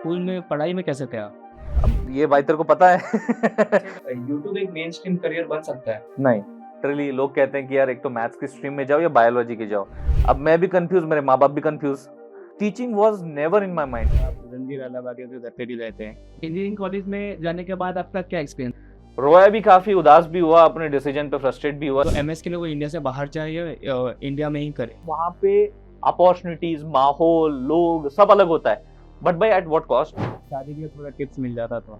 School में पढ़ाई में कैसे थे आप? अब ये भाई तेरे को पता है यूट्यूब एक मेन स्ट्रीम करियर बन सकता है। नहीं, लिटरली लोग कहते हैं कि यार एक तो मैथ्स की स्ट्रीम में जाओ या बायोलॉजी की जाओ। अब मैं भी कंफ्यूज, मेरे माँ बाप भी confuse. Teaching was never in my mind. आप रणवीर अलाहाबादी के घर पे भी रहते हैं। इंजीनियरिंग कॉलेज में जाने के बाद आपका क्या एक्सपीरियंस? रोया भी, काफी उदास भी हुआ, अपने डिसीजन पे फ्रस्ट्रेट भी हुआ। तो एमएस के लिए वो इंडिया से बाहर जाए या इंडिया में ही करे? वहां पे अपॉर्चुनिटीज, माहौल, लोग सब अलग होता है, बट भाई एट व्हाट कॉस्ट। शादी के लिए थोड़ा टिप्स मिल जाता तो।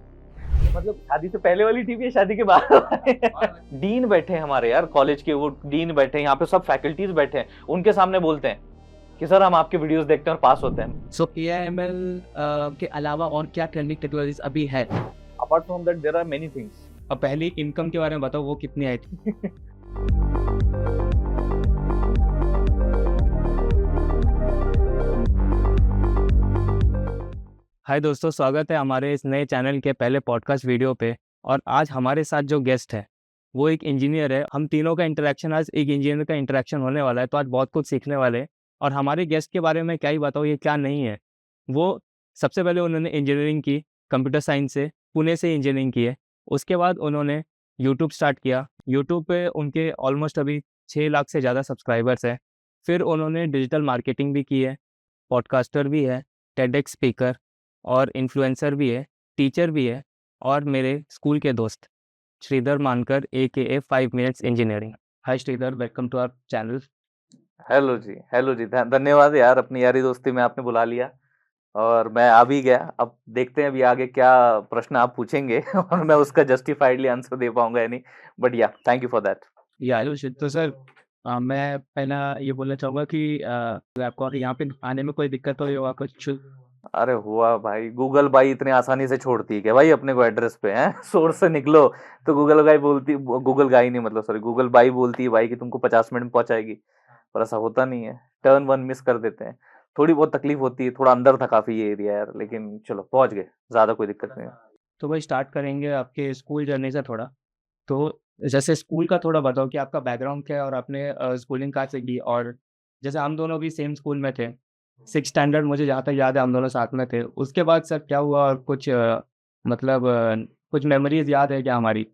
मतलब शादी से पहले वाली टीवी है, शादी के बाद डीन बैठे हैं हमारे यार कॉलेज के, वो डीन बैठे हैं यहाँ पे, सब फैकल्टीज बैठे हैं, उनके सामने बोलते हैं कि सर हम आपके वीडियोस देखते हैं और पास होते हैं। सो एआईएमएल के अलावा और क्या ट्रेंडिंग टेक्नोलॉजीज अभी है? Apart from that there are many things. अब पहली इनकम के बारे में बताओ, वो कितनी आई थी? हाय दोस्तों, स्वागत है हमारे इस नए चैनल के पहले पॉडकास्ट वीडियो पे। और आज हमारे साथ जो गेस्ट है वो एक इंजीनियर है। हम तीनों का इंटरेक्शन, आज एक इंजीनियर का इंटरेक्शन होने वाला है, तो आज बहुत कुछ सीखने वाले हैं। और हमारे गेस्ट के बारे में क्या ही बताओ, ये क्या नहीं है। वो सबसे पहले उन्होंने इंजीनियरिंग की, कंप्यूटर साइंस से, पुणे से इंजीनियरिंग की है। उसके बाद उन्होंने यूट्यूब स्टार्ट किया। यूट्यूब पे उनके ऑलमोस्ट अभी 6 लाख से ज़्यादा सब्सक्राइबर्स हैं। फिर उन्होंने डिजिटल मार्केटिंग भी की है, पॉडकास्टर भी है, टेडेक्स स्पीकर और इन्फ्लुएंसर भी है, टीचर भी है, और मेरे स्कूल के दोस्त Shridhar Mankar AKA 5 minutes engineering. Hi Shridhar, welcome to our channel. Hello ji, hello ji, धन्यवाद यार, अपनी यारी दोस्ती में आपने बुला लिया और मैं आ भी गया। अब देखते हैं अभी आगे क्या प्रश्न आप पूछेंगे और मैं उसका जस्टिफाइडली आंसर दे पाऊंगा या नहीं, बट या थैंक यू फॉर दैट। या हेलो श्री, तो सर मैं पहला ये बोलना चाहूँगा कि आपको अगर यहाँ पे आने में कोई दिक्कत हो या कुछ? अरे हुआ भाई, गूगल बाई इतने आसानी से छोड़ती है क्या भाई अपने को एड्रेस पे है सोर्स से निकलो तो गूगल गाई बोलती, गूगल गाई नहीं मतलब सॉरी, गूगल बाई बोलती है भाई कि तुमको 50 मिनट में पहुंचाएगी, पर ऐसा होता नहीं है। टर्न वन मिस कर देते हैं, थोड़ी बहुत तकलीफ होती है। थोड़ा अंदर था काफी ये एरिया यार, लेकिन चलो पहुंच गए, ज्यादा कोई दिक्कत नहीं है। तो भाई स्टार्ट करेंगे आपके स्कूल जर्नी से थोड़ा। तो जैसे स्कूल का थोड़ा बताओ कि आपका बैकग्राउंड क्या है और आपने स्कूलिंग कहाँ से की। और जैसे हम दोनों भी सेम स्कूल में थे, 6 स्टैंडर्ड, मुझे जहाँ तक याद है हम दोनों साथ में थे। उसके बाद सर क्या हुआ, और कुछ मतलब कुछ मेमोरीज याद है क्या हमारी?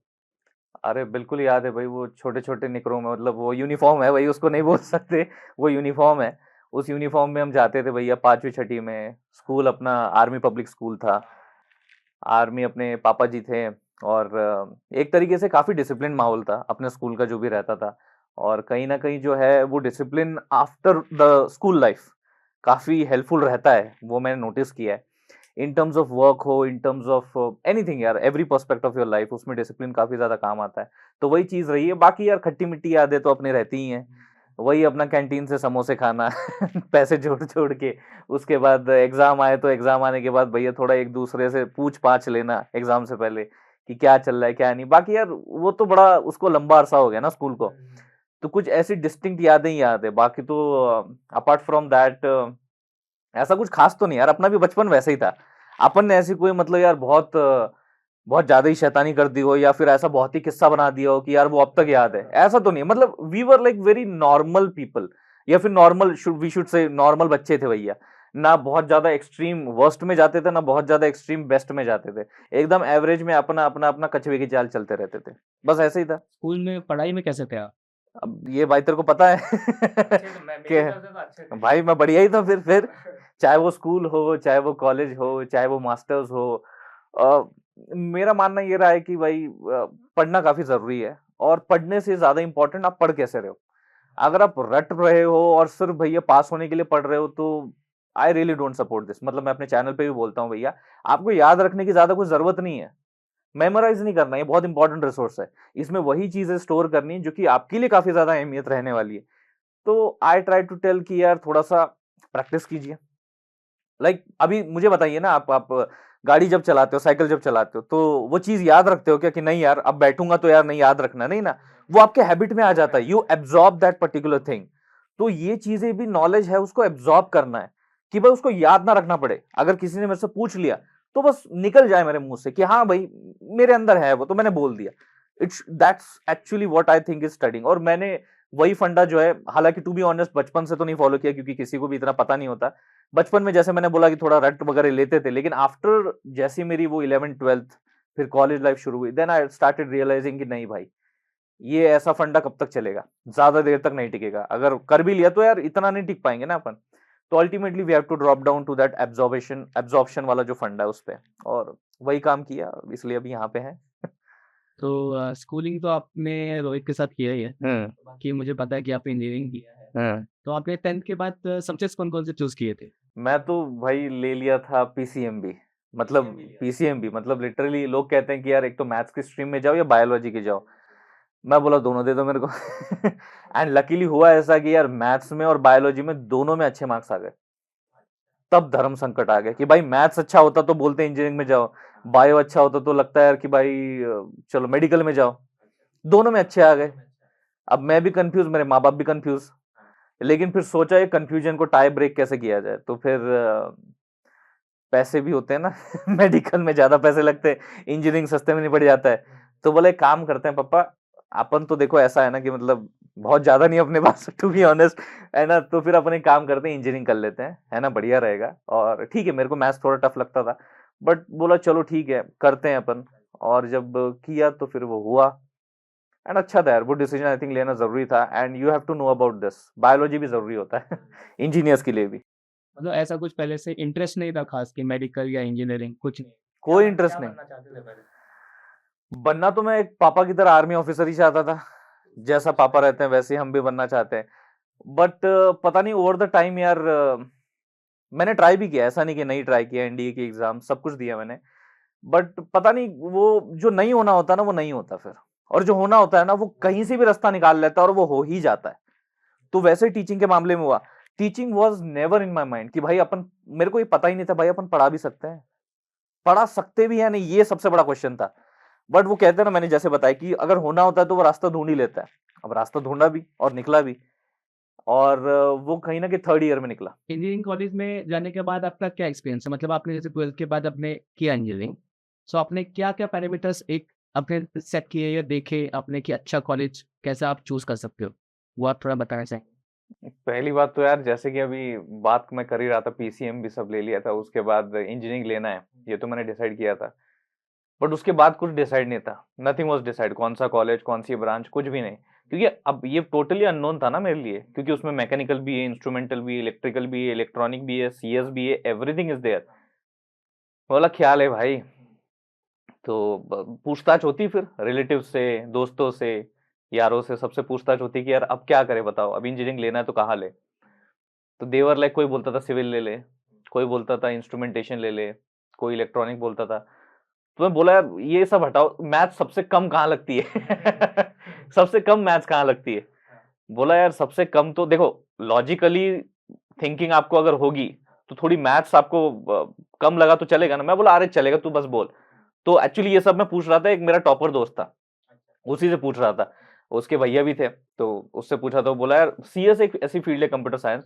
अरे बिल्कुल याद है भाई, वो छोटे छोटे निकरों में, मतलब वो यूनिफॉर्म है भाई, उसको नहीं बोल सकते, वो यूनिफॉर्म है। उस यूनिफॉर्म में हम जाते थे भैया, पांचवी छठी में। स्कूल अपना आर्मी पब्लिक स्कूल था, आर्मी अपने पापा जी थे। और एक तरीके से काफी डिसिप्लिन माहौल था अपने स्कूल का जो भी रहता था। और कहीं ना कहीं जो है वो discipline after the school life काफी हेल्पफुल रहता है, वो मैंने नोटिस किया है। इन टर्म्स ऑफ वर्क हो, इन टर्म्स ऑफ एनीथिंग यार, एवरी पर्सपेक्ट ऑफ योर लाइफ, उसमें डिसिप्लिन काफी ज्यादा काम आता है। तो वही चीज रही है। बाकी यार खट्टी मिट्टी यादें तो अपने रहती ही हैं। वही अपना कैंटीन से समोसे खाना पैसे जोड़ जोड़ के। उसके बाद एग्जाम आए तो एग्जाम आने के बाद भैया थोड़ा एक दूसरे से पूछ पाछ लेना एग्जाम से पहले कि क्या चल रहा है क्या नहीं। बाकी यार वो तो बड़ा, उसको लंबा अरसा हो गया ना स्कूल को, तो कुछ ऐसी डिस्टिंक्ट यादें ही याद है। बाकी तो अपार्ट फ्रॉम दैट ऐसा कुछ खास तो नहीं यार। अपना भी बचपन वैसे ही था। अपन ने ऐसी कोई मतलब यार बहुत बहुत ज्यादा ही शैतानी कर दी हो, या फिर ऐसा बहुत ही किस्सा बना दिया हो कि यार वो अब तक याद है, ऐसा तो नहीं। मतलब we were like very normal people, या फिर normal, we should say normal बच्चे थे भैया। ना बहुत ज्यादा एक्सट्रीम वर्स्ट में जाते थे, ना बहुत ज्यादा एक्सट्रीम बेस्ट में जाते थे। एकदम एवरेज में अपना अपना अपना कछुए की चाल चलते रहते थे, बस ऐसे ही था। स्कूल में पढ़ाई में कैसे थे आप? अब ये भाई तेरे को पता है कि भाई मैं बढ़िया ही था फिर चाहे वो स्कूल हो, चाहे वो कॉलेज हो, चाहे वो मास्टर्स हो। अ, मेरा मानना ये रहा है कि भाई पढ़ना काफी जरूरी है, और पढ़ने से ज्यादा इंपॉर्टेंट आप पढ़ कैसे रहे हो। अगर आप रट रहे हो और सिर्फ भैया पास होने के लिए पढ़ रहे हो, तो I really don't support this. मतलब मैं अपने चैनल पे भी बोलता हूँ भैया, आपको याद रखने की ज्यादा कोई जरूरत नहीं है, मेमोराइज नहीं करना, ये बहुत इंपॉर्टेंट रिसोर्स है। इसमें वही चीजें स्टोर करनी है जो कि आपके लिए काफी ज्यादा अहमियत रहने वाली है। तो आई ट्राई टू टेल कि यार थोड़ा सा प्रैक्टिस कीजिए। अभी मुझे बताइए ना, आप गाड़ी जब चलाते हो, साइकिल जब चलाते हो, तो वो चीज याद रखते हो क्या कि नहीं यार अब बैठूंगा तो यार नहीं याद रखना, नहीं ना। वो आपके हैबिट में आ जाता है, you absorb that particular thing. तो ये चीजें भी नॉलेज है, उसको एब्जॉर्ब करना है कि भाई उसको याद ना रखना पड़े। अगर किसी ने मेरे से पूछ लिया तो बस निकल जाए मेरे मुंह से कि हाँ भाई मेरे अंदर है वो, तो मैंने बोल दिया। It's that's actually what I think is studying. और मैंने वही फंडा जो है, हालांकि टू बी ऑनेस्ट बचपन से तो नहीं फॉलो किया क्योंकि किसी को भी इतना पता नहीं होता। बचपन में जैसे मैंने बोला कि थोड़ा रट वगैरह लेते थे, लेकिन आफ्टर जैसी मेरी वो 11th-12th फिर कॉलेज लाइफ शुरू हुई, देन आई स्टार्टेड रियलाइजिंग कि नहीं भाई, ये ऐसा फंडा कब तक चलेगा, ज्यादा देर तक नहीं टिकेगा। अगर कर भी लिया तो यार इतना नहीं टिक पाएंगे ना अपन। तो ultimately we have to drop down to that absorption वाला जो फंडा है उस पे, और वही काम किया, इसलिए अभी यहाँ पे है। तो स्कूलिंग तो आपने रोहित के साथ किया ही है, बाकी मुझे पता है कि आपने इंजीनियरिंग किया है। तो आपने 10th के बाद सब्जेक्ट्स कौन-कौन से चूज़ किए थे? मैं तो भाई ले लिया था पीसीएमबी, मतलब पीसीएमबी मतलब लिटरली लोग कहते हैं कि यार एक तो मैथ्स की स्ट्रीम में जाओ या बायोलॉजी की जाओ। मैं बोला दोनों दे दो मेरे को। एंड लकीली हुआ ऐसा कि यार मैथ्स में और बायोलॉजी में दोनों में अच्छे मार्क्स आ गए। तब धर्म संकट आ गया कि भाई मैथ्स अच्छा होता तो बोलते इंजीनियरिंग में जाओ, बायो अच्छा होता तो लगता है यार कि भाई चलो मेडिकल में जाओ। दोनों में अच्छे आ गए। अब मैं भी कंफ्यूज, मेरे माँ बाप भी कंफ्यूज, लेकिन फिर सोचा ये कंफ्यूजन को टाई ब्रेक कैसे किया जाए। तो फिर पैसे भी होते हैं ना। मेडिकल में ज्यादा पैसे लगते हैं, इंजीनियरिंग सस्ते में नहीं पड़ जाता है। तो बोले एक काम करते हैं पापा, अपन तो देखो ऐसा है ना कि मतलब बहुत ज्यादा नहीं अपने पास, टू बी ऑनेस्ट, है ना। तो फिर अपन एक काम करते हैं, इंजीनियरिंग कर लेते हैं, है ना, बढ़िया रहेगा। और ठीक है, मेरे को मैथ्स थोड़ा टफ लगता था, बट बोला चलो ठीक है करते हैं अपन। और जब किया तो फिर वो हुआ, एंड अच्छा था यार, वो डिसीजन आई थिंक लेना जरूरी था। And you have to know about this, biology भी जरूरी होता है इंजीनियर्स के लिए भी। मतलब ऐसा कुछ पहले से इंटरेस्ट नहीं था खास कि मेडिकल या इंजीनियरिंग कुछ नहीं? कोई इंटरेस्ट नहीं। बनना चाहते थे पहले? बनना तो मैं एक पापा की तरह आर्मी ऑफिसर ही चाहता था, जैसा पापा रहते हैं वैसे ही हम भी बनना चाहते हैं। बट पता नहीं ओवर द टाइम यार, मैंने ट्राई भी किया, ऐसा नहीं कि नहीं ट्राई किया, एनडीए की एग्जाम सब कुछ दिया मैंने। बट पता नहीं वो जो नहीं होना होता ना वो नहीं होता फिर, और जो होना होता है ना वो कहीं से भी रास्ता निकाल लेता है और वो हो ही जाता है। तो वैसे टीचिंग के मामले में हुआ। Teaching was never in my mind कि भाई अपन, मेरे को ये पता ही नहीं था भाई अपन पढ़ा भी सकते हैं, पढ़ा सकते भी है नहीं, ये सबसे बड़ा क्वेश्चन था। बट वो कहते हैं ना, मैंने जैसे बताया कि अगर होना होता है तो वो रास्ता ढूंढ ही लेता है। अब रास्ता ढूंढा भी और निकला भी, और वो कहीं ना कहीं 3rd ईयर में निकला। इंजीनियरिंग कॉलेज में जाने के बाद आपका क्या एक्सपीरियंस है? मतलब आपने जैसे 12th के बाद आपने किया इंजीनियरिंग, सो आपने क्या-क्या पैरामीटर्स एक अपने सेट किए या देखे आपने कि अच्छा कॉलेज कैसा आप चूज़ कर सकते हो? वो आप थोड़ा बताना चाहेंगे? पहली बात तो यार, जैसे कि अभी बात मैं कर ही रहा था, पीसीएम भी सब ले लिया था, उसके बाद इंजीनियरिंग लेना है ये तो मैंने डिसाइड किया था। बट उसके बाद कुछ डिसाइड नहीं था, नथिंग वाज डिसाइड, कौन सा कॉलेज कौन सी ब्रांच कुछ भी नहीं। क्योंकि अब ये टोटली अननोन था ना मेरे लिए, क्योंकि उसमें मैकेनिकल भी है, इंस्ट्रूमेंटल भी है, इलेक्ट्रिकल भी है, इलेक्ट्रॉनिक भी है, सीएस भी है, एवरीथिंग इज देयर। बोला ख्याल है भाई। तो पूछताछ होती फिर रिलेटिव से, दोस्तों से, यारों से, सबसे पूछताछ होती कि यार अब क्या करें बताओ, अब इंजीनियरिंग लेना है तो कहाँ ले। तो देवर लाइक, कोई बोलता था सिविल ले ले, कोई बोलता था इंस्ट्रूमेंटेशन ले ले, कोई इलेक्ट्रॉनिक बोलता था। तो मैं बोला यार ये सब हटाओ, मैथ सबसे कम कहाँ लगती है। सबसे कम मैथ्स कहाँ लगती है। बोला यार सबसे कम तो देखो, लॉजिकली थिंकिंग आपको अगर होगी तो थोड़ी मैथ्स आपको कम लगा तो चलेगा ना। मैं बोला अरे चलेगा, तू बस बोल। तो एक्चुअली ये सब मैं पूछ रहा था, एक मेरा टॉपर दोस्त था, उसी से पूछ रहा था। उसके भैया भी थे, तो उससे पूछा तो बोला यार सीएस एक ऐसी फील्ड है कंप्यूटर साइंस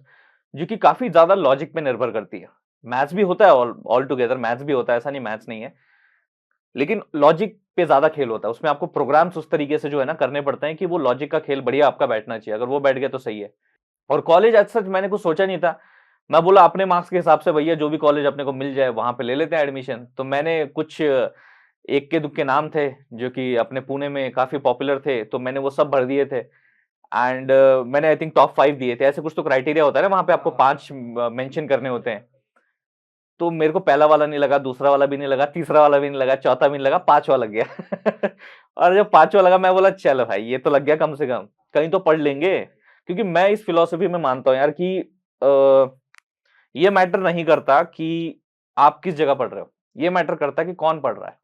जो कि काफी ज्यादा लॉजिक पे निर्भर करती है। मैथ्स भी होता है, ऑल टुगेदर मैथ्स भी होता है, ऐसा नहीं मैथ्स नहीं है, लेकिन लॉजिक पे ज्यादा खेल होता है उसमें। आपको प्रोग्राम्स उस तरीके से जो है ना करने पड़ते हैं कि वो लॉजिक का खेल बढ़िया आपका बैठना चाहिए, अगर वो बैठ गया तो सही है। और कॉलेज एज सच मैंने कुछ सोचा नहीं था। मैं बोला अपने मार्क्स के हिसाब से भैया जो भी कॉलेज अपने को मिल जाए वहां पे ले लेते हैं एडमिशन। तो मैंने कुछ एक के दुक्के नाम थे जो कि अपने पुणे में काफी पॉपुलर थे, तो मैंने वो सब भर दिए थे। एंड मैंने आई थिंक टॉप 5 दिए थे, ऐसे कुछ तो क्राइटेरिया होता है ना वहां पे, आपको 5 मेंशन करने होते हैं। तो मेरे को पहला वाला नहीं लगा, दूसरा वाला भी नहीं लगा, तीसरा वाला भी नहीं लगा, चौथा भी नहीं लगा, पांचवा लग गया। और जब पांचवा लगा मैं बोला चल भाई ये तो लग गया, कम से कम कहीं तो पढ़ लेंगे। क्योंकि मैं इस फिलॉसफी में मानता हूं यार कि ये मैटर नहीं करता कि आप किस जगह पढ़ रहे हो, ये मैटर करता है कि कौन पढ़ रहा है।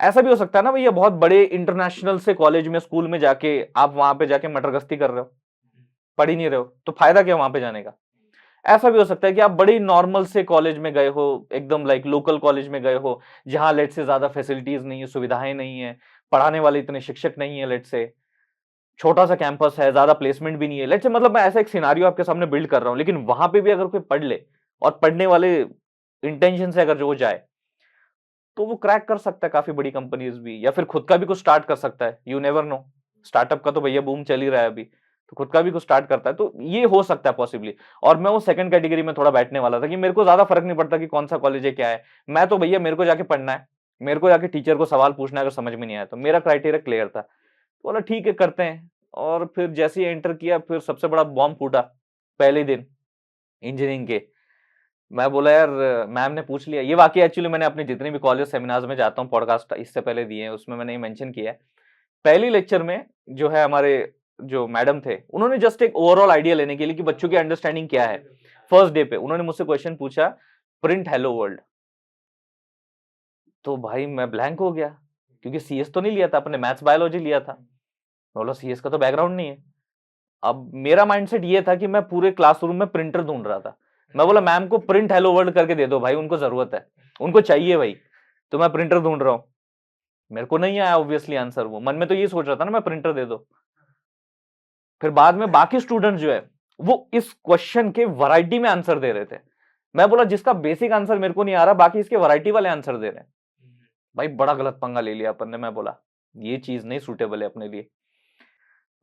ऐसा भी हो सकता है ना भैया, बहुत बड़े इंटरनेशनल से कॉलेज में, स्कूल में जाके आप वहां पे जाके मटरगस्ती कर रहे हो, पढ़ ही नहीं रहे हो, तो फायदा क्या वहां पे जाने का। ऐसा भी हो सकता है कि आप बड़ी नॉर्मल से कॉलेज में गए हो, एकदम लाइक लोकल कॉलेज में गए हो, जहां लेट से ज्यादा फैसिलिटीज नहीं है, सुविधाएं नहीं है, पढ़ाने वाले इतने शिक्षक नहीं है, लेट से छोटा सा कैंपस है, ज्यादा प्लेसमेंट भी नहीं है, लेट से, मतलब मैं ऐसा एक सिनारियो आपके सामने बिल्ड कर रहा हूं। लेकिन वहां पे भी अगर कोई पढ़ ले और पढ़ने वाले इंटेंशन से अगर जो वो जाए, तो वो क्रैक कर सकता है काफी बड़ी कंपनीज भी, या फिर खुद का भी कुछ स्टार्ट कर सकता है, यू नेवर नो। स्टार्टअप का तो भैया बूम चल ही रहा है अभी, तो खुद का भी कुछ स्टार्ट करता है, तो ये हो सकता है पॉसिबली। और मैं वो सेकंड कैटेगरी में थोड़ा बैठने वाला था कि मेरे को ज्यादा फर्क नहीं पड़ता कि कौन सा कॉलेज है क्या है, मैं तो भैया मेरे को जाके पढ़ना है, मेरे को जाके टीचर को सवाल पूछना है अगर समझ में नहीं आया तो, मेरा क्राइटेरिया क्लियर था। तो बोला ठीक है करते हैं। और फिर जैसे ही एंटर किया, फिर सबसे बड़ा बॉम्ब फूटा पहले दिन इंजीनियरिंग के। मैं बोला यार, मैम ने पूछ लिया, ये वाकई एक्चुअली मैंने अपने जितने भी कॉलेज सेमिनार्स में जाता हूँ, पॉडकास्ट इससे पहले दिए हैं, उसमें मैंने ये मेंशन किया है। पहली लेक्चर में जो है हमारे जो मैडम थे, उन्होंने जस्ट एक ओवरऑल आइडिया लेने के लिए कि बच्चों की अंडरस्टैंडिंग क्या है, फर्स्ट डे पे उन्होंने मुझसे क्वेश्चन पूछा, प्रिंट हेलो वर्ल्ड। तो भाई मैं ब्लैंक हो गया, क्योंकि सीएस तो नहीं लिया था, अपने मैथ्स बायोलॉजी लिया था। बोला सीएस का तो बैकग्राउंड नहीं है। अब मेरा माइंडसेट ये था कि मैं पूरे क्लासरूम में प्रिंटर ढूंढ रहा था। मैं बोला मैम को प्रिंट हेलो वर्ल्ड करके दे दो भाई, उनको जरूरत है, उनको चाहिए भाई, तो मैं प्रिंटर ढूंढ रहा हूँ। मेरे को नहीं आया ऑब्वियसली आंसर, वो मन में तो ये सोच रहा था ना मैं प्रिंटर दे दो। फिर बाद में बाकी स्टूडेंट जो है वो इस क्वेश्चन के वैरायटी में आंसर दे रहे थे। मैं बोला जिसका बेसिक आंसर मेरे को नहीं आ रहा, बाकी इसके वैरायटी वाले आंसर दे रहे हैं। भाई बड़ा गलत पंगा ले लिया अपन ने। मैं बोला ये चीज नहीं सूटेबल है अपने लिए।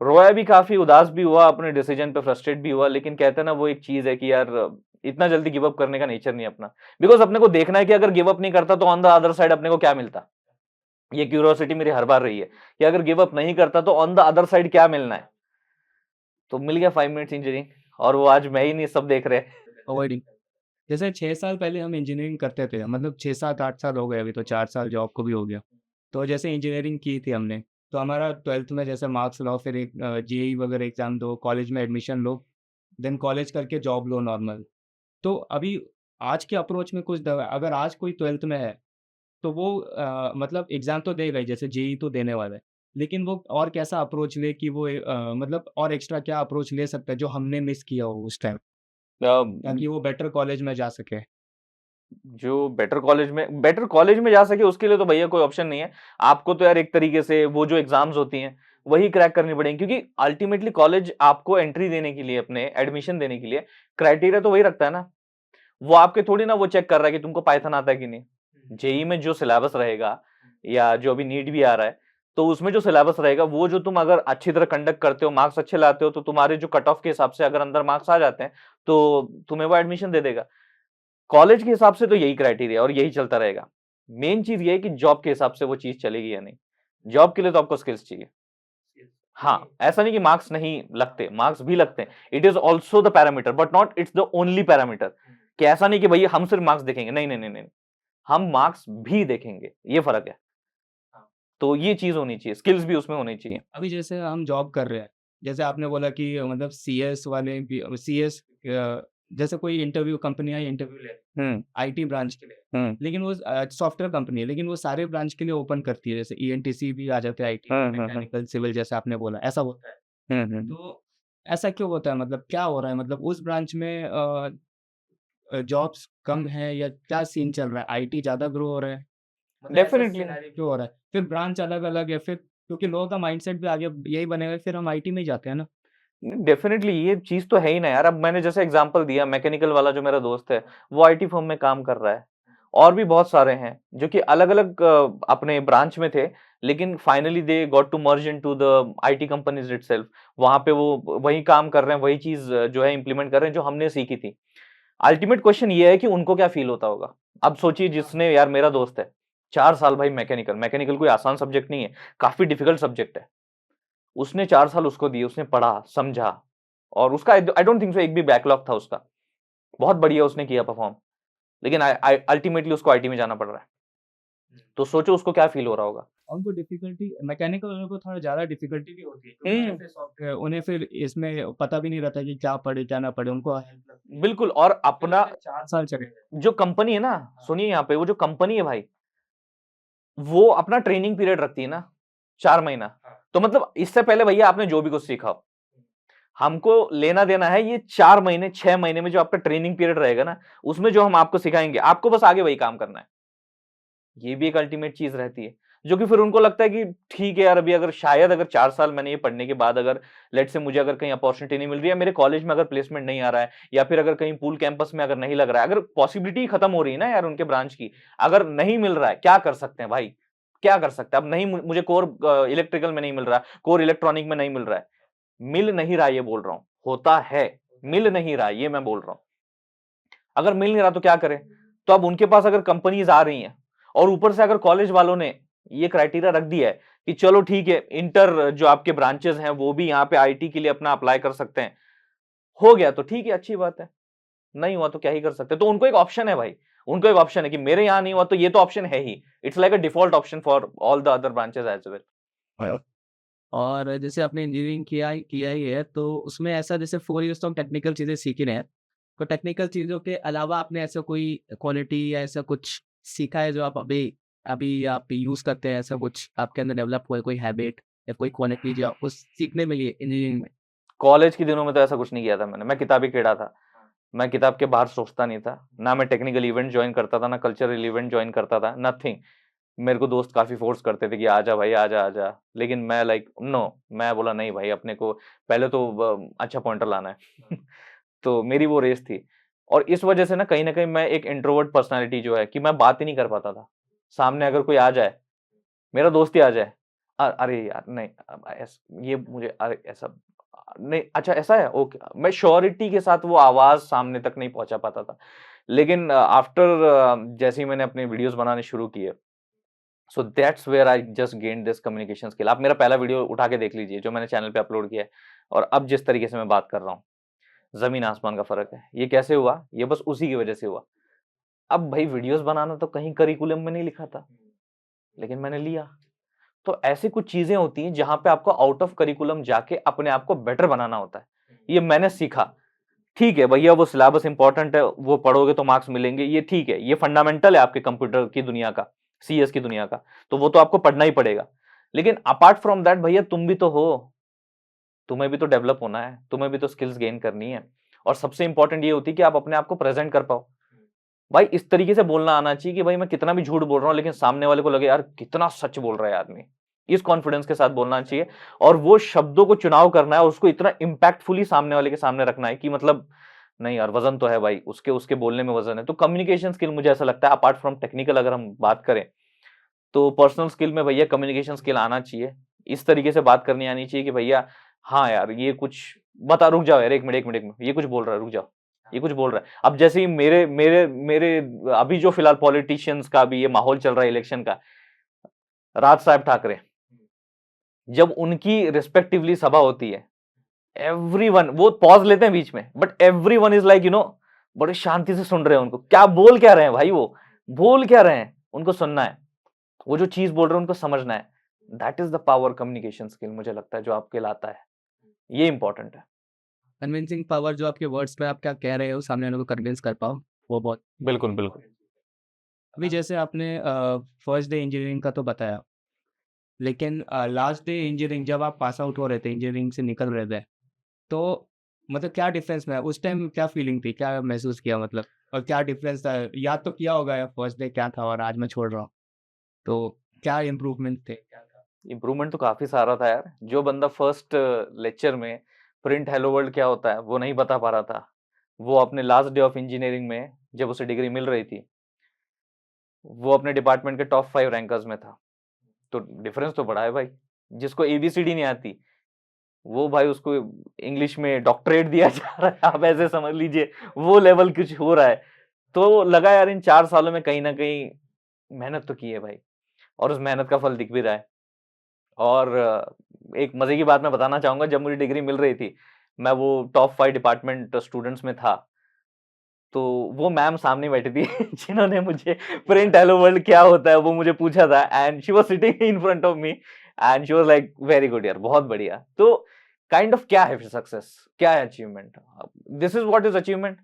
रोया भी काफी, उदास भी हुआ, अपने डिसीजन पे फ्रस्ट्रेट भी हुआ, लेकिन कहते हैं ना वो एक चीज है कि यार इतना जल्दी गिव अप करने का नेचर नहीं अपना। बिकॉज अपने को देखना है कि अगर गिव अप नहीं करता तो ऑन द अदर साइड अपने को क्या मिलता। ये क्यूरियोसिटी मेरी हर बार रही है कि अगर गिव अप नहीं करता तो ऑन द अदर साइड क्या मिलना है। तो मिल गया 5 मिनट्स इंजीनियरिंग, और वो आज मैं ही नहीं, सब देख रहे हैं। अवॉइडिंग। जैसे 6 साल पहले हम इंजीनियरिंग करते थे, मतलब 6 7 8 साल हो गए, अभी तो 4 साल जॉब को भी हो गया। तो जैसे इंजीनियरिंग की थी हमने, तो हमारा 12th में जैसे मार्क्स लाओ, फिर एक जेई वगैरह एग्जाम दो, कॉलेज में एडमिशन लो, देन कॉलेज करके जॉब लो नॉर्मल। तो अभी आज के अप्रोच में कुछ अगर आज कोई 12th में है, तो वो मतलब एग्जाम तो देगा ही, जैसे जेई तो देने वाला है, लेकिन वो और कैसा अप्रोच ले कि वो मतलब और एक्स्ट्रा क्या अप्रोच ले सकता है जो हमने मिस किया हो उस टाइम, ताकि वो बेटर कॉलेज में जा सके। जो बेटर कॉलेज में जा सके उसके लिए तो भैया कोई ऑप्शन नहीं है। आपको तो यार एक तरीके से वो जो एग्जाम्स होती हैं वही क्रैक करनी पड़ेगी, क्योंकि अल्टीमेटली कॉलेज आपको एंट्री देने के लिए, अपने एडमिशन देने के लिए क्राइटेरिया तो वही रखता है ना। वो आपके थोड़ी ना वो चेक कर रहा है कि तुमको पाइथन आता है कि नहीं। जेई में जो सिलेबस रहेगा, या जो अभी नीट भी आ रहा है, तो उसमें जो सिलेबस रहेगा वो जो तुम अगर अच्छी तरह कंडक्ट करते हो, मार्क्स अच्छे लाते हो, तो तुम्हारे जो कट ऑफ के हिसाब से अगर अंदर मार्क्स आ जाते हैं तो तुम्हें वो एडमिशन दे देगा। कॉलेज के हिसाब से तो यही क्राइटेरिया और यही चलता रहेगा। मेन चीज ये है कि जॉब के हिसाब से वो चीज चलेगी या नहीं। जॉब के लिए तो आपको स्किल्स चाहिए। हाँ, ऐसा नहीं कि मार्क्स नहीं लगते, मार्क्स भी लगते हैं। It is also the parameter but not it's the only parameter. कि ऐसा नहीं कि भैया हम सिर्फ मार्क्स देखेंगे, नहीं नहीं नहीं नहीं, हम मार्क्स भी देखेंगे, ये फर्क है। तो ये चीज होनी चाहिए, स्किल्स भी उसमें होनी चाहिए। अभी जैसे हम जॉब कर रहे हैं, जैसे आपने बोला कि मतलब सीएस वाले भी, सीएस जैसे कोई इंटरव्यू कंपनी आई, इंटरव्यू ले आईटी ब्रांच के लिए, लेकिन वो सॉफ्टवेयर कंपनी है, लेकिन वो सारे ब्रांच के लिए ओपन करती है, जैसे ईएनटीसी भी आ जाते हैं, आईटी, मैकेनिकल, सिविल, जैसे आपने बोला ऐसा होता है। तो ऐसा क्यों होता है, मतलब क्या हो रहा है, मतलब उस ब्रांच में जॉब्स कम है या क्या सीन चल रहा है, आईटी ज़्यादा ग्रो हो रहा है, मतलब ऐसा डेफिनेटली सिनेरियो क्यों हो रहा है? फिर ब्रांच अलग-अलग है, फिर क्योंकि लोगों का माइंडसेट भी आगे यही बनेगा, फिर हम आईटी में ही जाते हैं ना। डेफिनेटली ये चीज तो है ही ना यार। अब मैंने जैसे एग्जांपल दिया, मैकेनिकल वाला जो मेरा दोस्त है वो आईटी फर्म में काम कर रहा है, और भी बहुत सारे हैं जो कि अलग अलग अपने ब्रांच में थे, लेकिन finally they got to merge into the IT companies itself. वहां पे वो वही काम कर रहे हैं, वही चीज जो है इंप्लीमेंट कर रहे हैं जो हमने सीखी थी। अल्टीमेट क्वेश्चन ये है कि उनको क्या फील होता होगा। अब सोचिए, जिसने, यार मेरा दोस्त है 4 साल भाई मैकेनिकल, मैकेनिकल कोई आसान सब्जेक्ट नहीं है, काफी डिफिकल्ट सब्जेक्ट है। उसने 4 साल उसको दिए, उसने पढ़ा समझा, और उसका आई डोंट थिंक सो एक भी बैकलॉग था उसका। बहुत बढ़िया उसने किया परफॉर्म, लेकिन अल्टीमेटली उसको आईटी में जाना पड़ रहा है। तो सोचो उसको क्या फील हो रहा होगा। उनको डिफिकल्टी, मैकेनिकल वालों को थोड़ा ज़्यादा डिफिकल्टी भी होती है, क्योंकि हम्म, जैसे सॉफ्टवेयर उन्हें फिर इसमें पता भी नहीं रहता कि क्या पढ़े, क्या ना पढ़े, उनको हेल्प लगती है। बिल्कुल। और फिर अपना उसमें 4 साल चले गए। जो कंपनी है ना, सुनिए यहाँ पे, वो जो कंपनी है भाई, वो अपना ट्रेनिंग पीरियड रखती है ना, 4 महीना। तो मतलब इससे पहले भैया आपने जो भी कुछ सीखा हो, हमको लेना देना है ये 4 महीने 6 महीने में जो आपका ट्रेनिंग पीरियड रहेगा ना, उसमें जो हम आपको सिखाएंगे, आपको बस आगे वही काम करना है। ये भी एक अल्टीमेट चीज रहती है, जो कि फिर उनको लगता है कि ठीक है यार, अभी अगर शायद अगर 4 साल मैंने ये पढ़ने के बाद अगर लेट से मुझे अगर कहीं अपॉर्चुनिटी नहीं मिल रही है, मेरे कॉलेज में अगर प्लेसमेंट नहीं आ रहा है, या फिर अगर कहीं पूल कैंपस में अगर नहीं लग रहा है, अगर पॉसिबिलिटी खत्म हो रही है ना यार उनके ब्रांच की, अगर नहीं मिल रहा है, क्या कर सकते हैं भाई। क्या कर सकते हैं? अब नहीं मुझे कोर इलेक्ट्रिकल में नहीं मिल रहा है, कोर इलेक्ट्रॉनिक में नहीं मिल रहा है, मिल नहीं रहा, ये बोल रहा हूं, होता है, मिल नहीं रहा, ये मैं बोल रहा हूं। अगर मिल नहीं रहा तो क्या करें? तो अब उनके पास अगर कंपनीज आ रही हैं और ऊपर से अगर कॉलेज वालों ने ये क्राइटेरिया रख दिया है कि चलो ठीक है, इंटर जो आपके ब्रांचेस हैं वो भी यहाँ पे आईटी के लिए अपना अप्लाई कर सकते हैं, हो गया तो ठीक है, अच्छी बात है, नहीं हुआ तो क्या ही कर सकते हैं। तो उनको एक ऑप्शन है भाई, उनको एक ऑप्शन है कि मेरे यहाँ नहीं हुआ तो ये तो ऑप्शन है ही, it's like a default option for all the other branches as well. और जैसे आपने इंजीनियरिंग किया ही है, तो उसमें ऐसा जैसे 4 इयर्स तो हम टेक्निकल चीज़ें सीख ही रहे हैं। तो टेक्निकल चीज़ों के अलावा आपने ऐसा कोई क्वालिटी या ऐसा कुछ सीखा है जो आप अभी अभी आप यूज़ करते हैं, ऐसा कुछ आपके अंदर डेवलप हुआ है, कोई हैबिट या कोई क्वालिटी जो आपको सीखने मिली है इंजीनियरिंग में? कॉलेज के दिनों में तो ऐसा कुछ नहीं किया था मैंने, मैं किताबी कीड़ा था, मैं किताब के बाहर सोचता नहीं था, ना मैं टेक्निकल इवेंट ज्वाइन करता था, ना कल्चरल इवेंट ज्वाइन करता था, नथिंग। मेरे को दोस्त काफी फोर्स करते थे कि आजा भाई, आजा आजा, लेकिन मैं लाइक नो, मैं बोला नहीं भाई, अपने को पहले तो अच्छा पॉइंटर लाना है। तो मेरी वो रेस थी, और इस वजह से ना कहीं मैं एक इंट्रोवर्ट पर्सनालिटी जो है कि मैं बात ही नहीं कर पाता था। सामने अगर कोई आ जाए, मेरा दोस्त ही आ जाए, अरे यार नहीं, ये मुझे, अरे ऐसा नहीं, अच्छा ऐसा है, ओके, मैं श्योरिटी के साथ वो आवाज सामने तक नहीं पहुंचा पाता था। लेकिन आफ्टर जैसे ही मैंने अपने वीडियोस बनाने शुरू किए, so that's where I just gain this communication skill. आप मेरा पहला वीडियो उठा के देख लीजिए जो मैंने चैनल पे अपलोड किया है, और अब जिस तरीके से मैं बात कर रहा हूँ, जमीन आसमान का फर्क है। ये कैसे हुआ? ये बस उसी की वजह से हुआ। अब भाई वीडियोस बनाना तो कहीं करिकुलम में नहीं लिखा था, लेकिन मैंने लिया। तो ऐसी कुछ चीजें होती हैं जहां पे आपको आउट ऑफ करिकुलम जाके अपने आप को बेटर बनाना होता है। ये मैंने सीखा। ठीक है भैया, वो सिलेबस इंपॉर्टेंट है, वो पढ़ोगे तो मार्क्स मिलेंगे, ये ठीक है, ये फंडामेंटल है आपके कंप्यूटर की दुनिया का, सीएस की दुनिया का, तो वो तो आपको पढ़ना ही पड़ेगा। लेकिन अपार्ट फ्रॉम दैट भैया, तुम भी तो हो, तुम्हें भी तो डेवलप होना है, तुम्हें भी तो स्किल्स गेन करनी है। और सबसे इंपॉर्टेंट ये होती है कि आप अपने आप को प्रेजेंट कर पाओ। भाई इस तरीके से बोलना आना चाहिए कि भाई मैं कितना भी झूठ बोल रहा हूँ लेकिन सामने वाले को लगे यार कितना सच बोल रहा है आदमी। इस कॉन्फिडेंस के साथ बोलना चाहिए, और वो शब्दों को चुनाव करना है और उसको इतना इंपैक्टफुली सामने वाले के सामने रखना है कि मतलब नहीं यार, वजन तो है भाई, उसके उसके बोलने में वजन है। तो कम्युनिकेशन स्किल मुझे ऐसा लगता है, अपार्ट फ्रॉम टेक्निकल अगर हम बात करें, तो पर्सनल स्किल में भैया कम्युनिकेशन स्किल आना चाहिए। इस तरीके से बात करनी आनी चाहिए कि भैया हाँ यार, ये कुछ बता, रुक जाओ यार, 1 मिनट 1 मिनट 1 मिनट, ये कुछ बोल रहा है, रुक जाओ, ये कुछ बोल रहा है। अब जैसे ही मेरे मेरे मेरे अभी जो फिलहाल पॉलिटिशियंस का भी ये माहौल चल रहा है इलेक्शन का, राज साहब ठाकरे, जब उनकी रिस्पेक्टिवली सभा होती है, एवरीवन वो पॉज लेते हैं बीच में, बट एवरीवन इज लाइक बड़े शांति से सुन रहे हैं उनको, क्या बोल क्या रहे हैं भाई, वो बोल क्या रहे हैं, उनको सुनना है, वो जो चीज बोल रहे हैं उनको समझना है। That is the power communication skill, मुझे लगता है जो आपके लाता है, ये इंपॉर्टेंट है। कन्विंसिंग पावर, जो आपके वर्ड्स में आप क्या कह रहे हो सामने वाले को कन्विंस कर पाओ, वो बहुत। बिल्कुल बिल्कुल। अभी जैसे आपने फर्स्ट डे इंजीनियरिंग का तो बताया, लेकिन लास्ट डे इंजीनियरिंग जब आप पास आउट हो रहे थे, इंजीनियरिंग से निकल रहे थे, तो मतलब क्या डिफरेंस में उस टाइम क्या फीलिंग थी, क्या महसूस किया मतलब, और क्या डिफरेंस था? याद तो किया होगा यार फर्स्ट डे क्या था और आज मैं छोड़ रहा हूँ, तो क्या इम्प्रूवमेंट थे, क्या था? इंप्रूवमेंट तो काफी सारा था यार। जो बंदा फर्स्ट लेक्चर में प्रिंट हेलो वर्ल्ड क्या होता है वो नहीं बता पा रहा था, वो अपने लास्ट डे ऑफ इंजीनियरिंग में जब उसे डिग्री मिल रही थी, वो अपने डिपार्टमेंट के टॉप 5 रैंकर्स में था। तो डिफरेंस तो बड़ा है भाई। जिसको एबीसीडी नहीं आती, वो भाई उसको इंग्लिश में डॉक्टरेट दिया जा रहा है, आप ऐसे समझ लीजिए, वो लेवल कुछ हो रहा है। तो लगा यार इन 4 सालों में कहीं ना कहीं मेहनत तो की है भाई, और उस मेहनत का फल दिख भी रहा है। और एक मजे की बात मैं बताना चाहूंगा, जब मुझे डिग्री मिल रही थी, मैं वो टॉप 5 डिपार्टमेंट स्टूडेंट्स में था, तो वो मैम सामने बैठी थी जिन्होंने मुझे प्रिंट हेलो वर्ल्ड क्या होता है वो मुझे पूछा था, and she was sitting in front of me, and she was like very good यार, बहुत बढ़िया। तो काइंड ऑफ क्या है सक्सेस, क्या है achievement, this is what is achievement.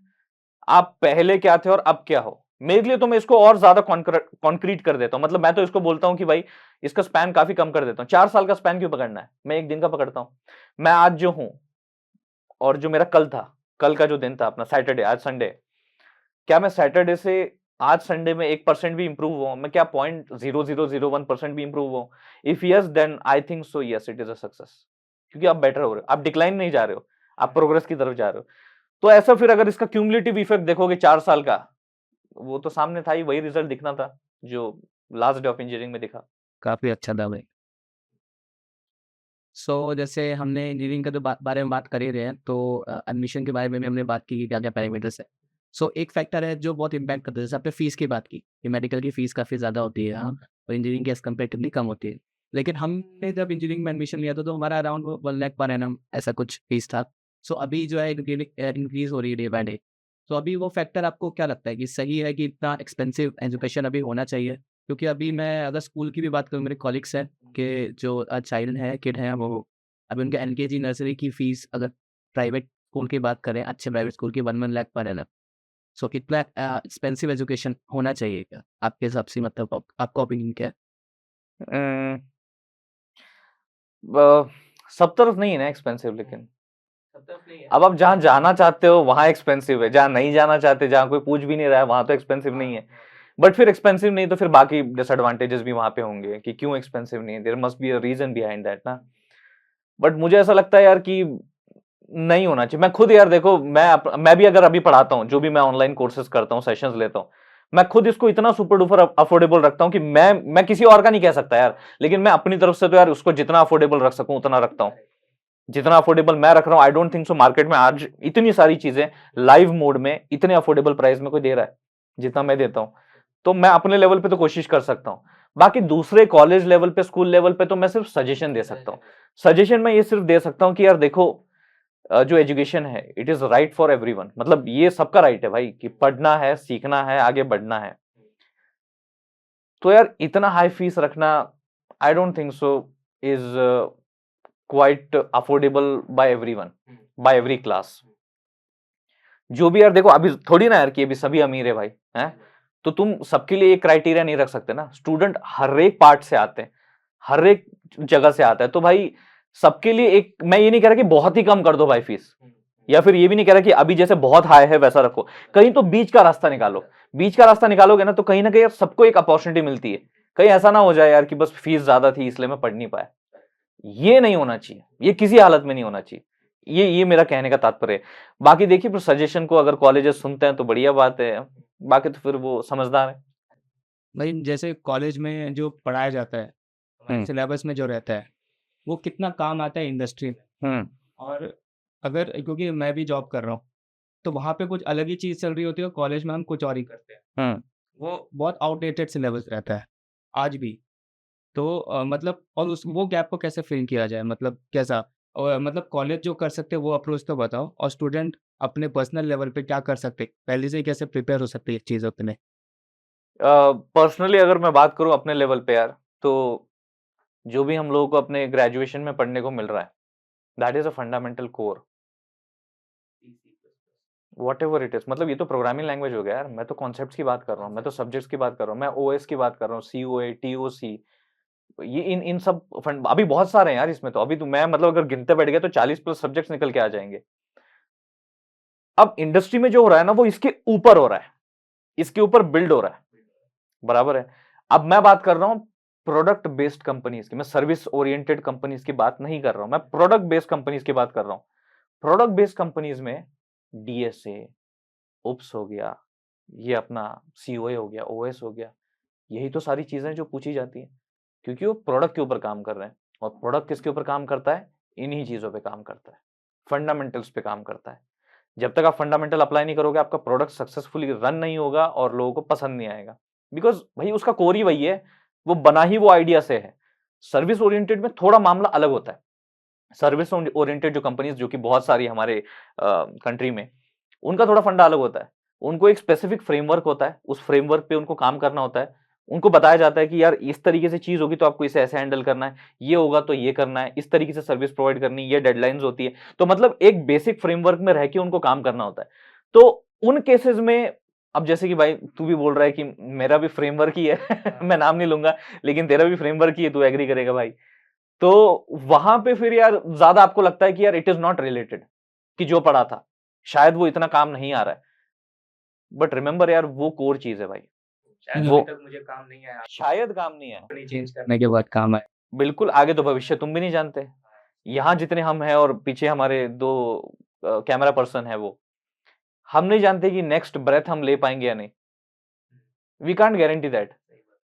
आप पहले क्या थे और अब क्या हो। मेरे लिए तो मैं इसको और ज्यादा कॉन्क्रीट कर देता हूं, मतलब मैं तो इसको बोलता हूं कि भाई इसका स्पैन काफी कम कर देता हूं। 4 साल का स्पैन क्यों पकड़ना है, मैं 1 दिन का पकड़ता हूं। मैं आज जो हूं और जो मेरा कल था, कल का जो दिन था अपना सैटरडे, आज संडे, क्या मैं सैटरडे से आज संडे में 1% भी इंप्रूव हुआ, मैं क्या 0.0001% भी इंप्रूव हुआ? If yes, then I think so yes, it is a success. क्योंकि आप बेटर हो रहे हो, आप डिक्लाइन नहीं जा रहे हो, आप प्रोग्रेस की तरफ जा रहे हो। तो ऐसा फिर अगर इसका क्यूमुलेटिव इफेक्ट देखोगे 4 साल का, वो तो सामने था ही, वही रिजल्ट दिखना था जो लास्ट डे ऑफ इंजीनियरिंग में दिखा। काफ़ी अच्छा था भाई। सो जैसे हमने इंजीनियरिंग का तो बारे में बात कर ही रहे हैं, तो एडमिशन के बारे में भी हमने बात की कि क्या-क्या पैरामीटर्स है। सो एक फैक्टर है जो बहुत इम्पैक्ट करता है, जैसे आपने फ़ीस की बात की कि मेडिकल की फ़ीस काफ़ी ज़्यादा होती है और इंजीनियरिंग की एज़ कंपैरेटिवली कम होती है। लेकिन हमने जब इंजीनियरिंग में एडमिशन लिया था तो हमारा अराउंड 1 लाख पर एनम ऐसा कुछ फ़ीस था। सो अभी जो है इंक्रीज़ हो रही है डे बाय डे। तो अभी वो फैक्टर आपको क्या लगता है कि सही है कि इतना एक्सपेंसिव एजुकेशन अभी होना चाहिए? क्योंकि अभी मैं अगर स्कूल की भी बात करूँ, मेरे कॉलीग्स हैं कि जो चाइल्ड है, किड हैं, वो अभी उनके एलकेजी नर्सरी की फीस अगर प्राइवेट स्कूल की बात करें, अच्छे प्राइवेट स्कूल की 1 लाख पर एनम। सो कितना एक्सपेंसिव एजुकेशन होना चाहिए क्या? आपके हिसाब से, मतलब आपका ओपिनियन क्या है? अ, ब सब तरफ नहीं है ना एक्सपेंसिव, लेकिन अब आप जहाँ जाना चाहते हो वहाँ एक्सपेंसिव है, जहाँ नहीं जाना चाहते, जहाँ कोई पूछ भी नहीं रहा है, वहाँ तो एक्सपेंसिव नहीं है। बट फिर एक्सपेंसिव नहीं तो फिर बाकी डिसएडवांटेजेस भी वहाँ पे होंगे कि क्यों एक्सपेंसिव नहीं है, there must be a reason behind that ना। बट मुझे ऐसा लगता है यार कि नहीं होना चाहिए। मैं खुद यार देखो, मैं भी अगर अभी पढ़ाता हूँ, जो भी मैं ऑनलाइन कोर्सेज करता हूँ, सेशंस लेता हूँ, मैं खुद इसको इतना सुपर डुपर अफोर्डेबल रखता हूँ कि मैं किसी और का नहीं कह सकता यार, लेकिन मैं अपनी तरफ से तो यार उसको जितना अफोर्डेबल रख सकूं उतना रखता हूँ। जितना अफोर्डेबल मैं रख रहा हूँ, आई डोंट थिंक सो मार्केट में आज इतनी सारी चीजें लाइव मोड में इतने अफोर्डेबल प्राइस में कोई दे रहा है जितना मैं देता हूँ। तो मैं अपने लेवल पे तो कोशिश कर सकता हूँ। बाकी दूसरे कॉलेज लेवल पे, स्कूल लेवल पे तो मैं सिर्फ सजेशन दे सकता हूँ। सजेशन मैं ये सिर्फ दे सकता हूँ कि यार देखो, जो एजुकेशन है it is right for everyone, मतलब ये सबका राइट है भाई कि पढ़ना है, सीखना है, आगे बढ़ना है। तो यार इतना हाई फीस रखना I don't think so is quite affordable by everyone, by every class. जो भी यार देखो, अभी थोड़ी ना यार कि अभी सभी अमीर है भाई, हैं? तो तुम सबके लिए एक क्राइटेरिया नहीं रख सकते ना। स्टूडेंट हर एक पार्ट से आते हैं, हर एक जगह से आता है, तो भाई सबके लिए एक, मैं ये नहीं कह रहा कि बहुत ही कम कर दो भाई फीस, या फिर ये भी नहीं कह रहा कि अभी जैसे बहुत हाई है वैसा रखो। कहीं तो बीच का रास्ता निकालो। बीच का रास्ता निकालोगे ना तो कहीं ना कहीं यार सबको एक अपॉर्चुनिटी मिलती है। कहीं ऐसा ना हो जाए यार कि बस फीस ज्यादा थी इसलिए मैं पढ़ नहीं पाया। ये नहीं होना चाहिए, ये किसी हालत में नहीं होना चाहिए। ये मेरा कहने का तात्पर्य है। बाकी देखिए, फिर सजेशन को अगर कॉलेजेस सुनते हैं तो बढ़िया बात है, बाकी तो फिर वो समझदार है। भाई जैसे कॉलेज में जो पढ़ाया जाता है, हमारे हम्म। सिलेबस में जो रहता है, वो कितना काम आता है इंडस्ट्री में? हम्म। और अगर, क्योंकि मैं भी जॉब कर रहा हूँ, तो वहाँ पे कुछ अलग ही चीज़ चल रही होती है और कॉलेज में हम कुछ और ही करते हैं। हम्म। वो बहुत आउटडेटेड सिलेबस रहता है, आज भी। तो मतलब और उस वो गैप को कैसे फिल किया जाए? मतलब कैसा? और मतलब कॉलेज जो कर सकते हैं वो अप्रोच तो बताओ, और स्टूडेंट अपने पर्सनल लेवल पे क्या कर सकते हैं? पहले से ही कैसे प्रिपेयर हो सकते हैं चीज़ों के लिए? पर्सनली अगर मैं बात करूं अपने लेवल पे यार, तो जो भी हम लोगों को अपने ग्रेजुएशन में पढ़ने को मिल रहा है, that is a fundamental core, what ever it is. मतलब ये तो प्रोग्रामिंग लैंग्वेज हो गया यार, मैं तो कॉन्सेप्ट्स की बात कर रहा हूँ, मैं तो सब्जेक्ट्स की बात कर रहा हूँ, मैं ओएस की बात कर रहा हूँ, सीओए, टीओसी, ये इन इन सब फंड अभी बहुत सारे हैं यार इसमें। तो अभी तो मैं मतलब अगर गिनते बैठ गया तो 40 प्लस सब्जेक्ट्स निकल के आ जाएंगे। अब इंडस्ट्री में जो हो रहा है ना वो इसके ऊपर हो रहा है, इसके ऊपर बिल्ड हो रहा है, बराबर है। अब मैं बात कर रहा हूं प्रोडक्ट बेस्ड कंपनीज की, मैं सर्विस ओरिएंटेड कंपनीज की बात नहीं कर रहा हूं, मैं प्रोडक्ट बेस्ड कंपनीज की बात कर रहा हूं। प्रोडक्ट बेस्ड कंपनीज में डीएसए, उप्स हो गया, ये अपना सीओए हो गया, ओएस हो गया, यही तो सारी चीजें जो पूछी जाती हैं, क्योंकि वो प्रोडक्ट के ऊपर काम कर रहे हैं। और प्रोडक्ट किसके ऊपर काम करता है? इन्हीं चीजों पे काम करता है, फंडामेंटल्स पे काम करता है। जब तक आप फंडामेंटल अप्लाई नहीं करोगे, आपका प्रोडक्ट सक्सेसफुली रन नहीं होगा और लोगों को पसंद नहीं आएगा। बिकॉज भाई उसका कोर ही वही है, वो बना ही वो आइडिया से है। सर्विस ओरिएंटेड में थोड़ा मामला अलग होता है। सर्विस ओरिएंटेड जो कंपनीज, जो कि बहुत सारी हमारे कंट्री में, उनका थोड़ा फंडा अलग होता है। उनको एक स्पेसिफिक फ्रेमवर्क होता है, उस फ्रेमवर्क पे उनको काम करना होता है। उनको बताया जाता है कि यार इस तरीके से चीज होगी तो आपको इसे ऐसे हैंडल करना है, ये होगा तो ये करना है, इस तरीके से सर्विस प्रोवाइड करनी, ये डेडलाइंस होती है। तो मतलब एक बेसिक फ्रेमवर्क में रह के उनको काम करना होता है। तो उन केसेस में, अब जैसे कि भाई तू भी बोल रहा है कि मेरा भी फ्रेमवर्क ही है मैं नाम नहीं लूंगा, लेकिन तेरा भी फ्रेमवर्क ही है, तू एग्री करेगा भाई। तो वहां पे फिर यार ज्यादा आपको लगता है कि यार इट इज नॉट रिलेटेड, कि जो पढ़ा था शायद वो इतना काम नहीं आ रहा है। बट रिमेंबर यार, वो कोर चीज है भाई, शायद वो अभी तक मुझे काम नहीं आया, शायद काम नहीं है। कंपनी चेंज करने के बाद काम आए। बिल्कुल, आगे तो भविष्य तुम भी नहीं जानते। यहाँ जितने हम हैं और पीछे हमारे दो कैमरा पर्सन है, वो हम नहीं जानते कि नेक्स्ट ब्रेथ हम ले पाएंगे या नहीं। We can't guarantee that.